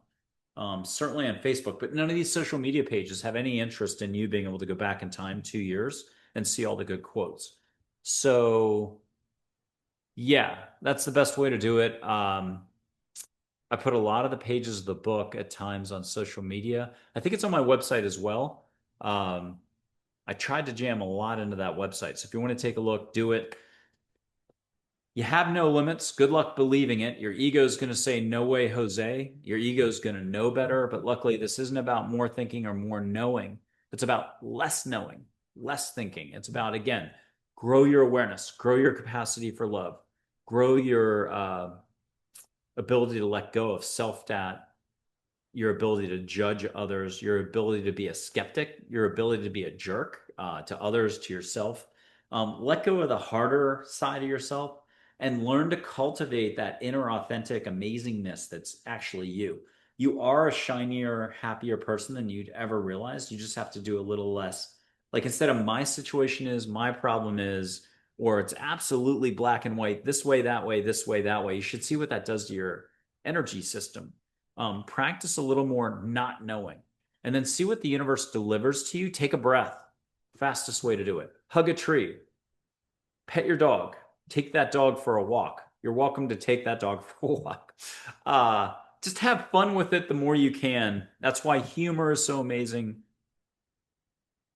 Certainly on Facebook, but none of these social media pages have any interest in you being able to go back in time 2 years and see all the good quotes. So yeah, that's the best way to do it. I put a lot of the pages of the book at times on social media. I think it's on my website as well. I tried to jam a lot into that website. So if you want to take a look, do it. You have no limits. Good luck believing it. Your ego is going to say, no way, Jose. Your ego is going to know better. But luckily, this isn't about more thinking or more knowing. It's about less knowing, less thinking. It's about, again, grow your awareness, grow your capacity for love, grow your ability to let go of self-doubt, your ability to judge others, your ability to be a skeptic, your ability to be a jerk to others, to yourself. Let go of the harder side of yourself and learn to cultivate that inner authentic amazingness that's actually you. You are a shinier, happier person than you'd ever realize. You just have to do a little less. Like instead of my situation is, my problem is, or it's absolutely black and white, this way, that way, this way, that way. You should see what that does to your energy system. Practice a little more not knowing, and then see what the universe delivers to you. Take a breath. Fastest way to do it. Hug a tree. Pet your dog. Take that dog for a walk. You're welcome to take that dog for a walk. Just have fun with it the more you can. That's why humor is so amazing.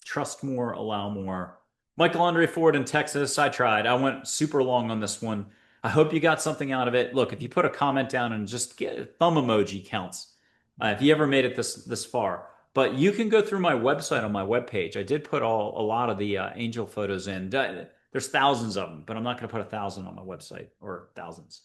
Trust more, allow more. Michael Andre Ford in Texas. I tried. I went super long on this one. I hope you got something out of it. Look, if you put a comment down and just get a thumb emoji counts. If you ever made it this far. But you can go through my website on my webpage. I did put a lot of the angel photos in. There's thousands of them, but I'm not going to put 1,000 on my website or thousands.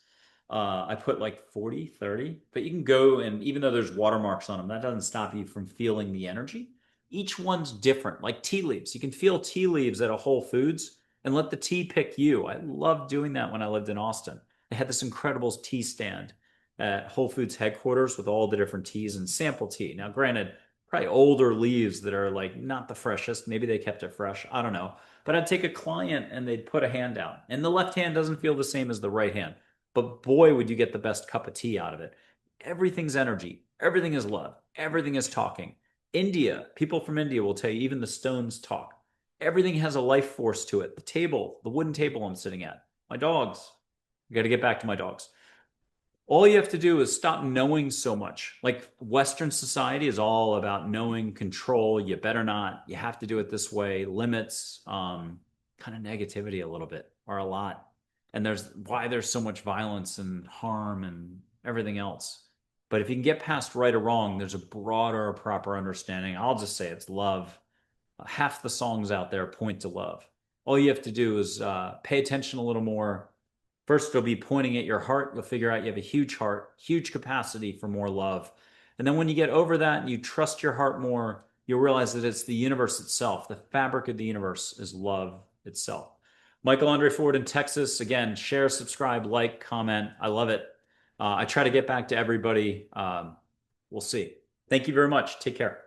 I put like 40, 30, but you can go, and even though there's watermarks on them, that doesn't stop you from feeling the energy. Each one's different, like tea leaves. You can feel tea leaves at a Whole Foods and let the tea pick you. I loved doing that when I lived in Austin. They had this incredible tea stand at Whole Foods headquarters with all the different teas and sample tea. Now, granted, probably older leaves that are like not the freshest. Maybe they kept it fresh. I don't know. But I'd take a client and they'd put a hand down, and the left hand doesn't feel the same as the right hand. But boy, would you get the best cup of tea out of it. Everything's energy. Everything is love. Everything is talking. India, people from India will tell you even the stones talk. Everything has a life force to it. The table, the wooden table I'm sitting at, my dogs. I got to get back to my dogs. All you have to do is stop knowing so much. Like Western society is all about knowing, control. You better not. You have to do it this way. Limits, kind of negativity a little bit or a lot. And there's why there's so much violence and harm and everything else. But if you can get past right or wrong, there's a broader, proper understanding. I'll just say it's love. Half the songs out there point to love. All you have to do is pay attention a little more. First, it'll be pointing at your heart. You'll figure out you have a huge heart, huge capacity for more love. And then when you get over that and you trust your heart more, you'll realize that it's the universe itself. The fabric of the universe is love itself. Michael Andre Ford in Texas. Again, share, subscribe, like, comment. I love it. I try to get back to everybody. We'll see. Thank you very much. Take care.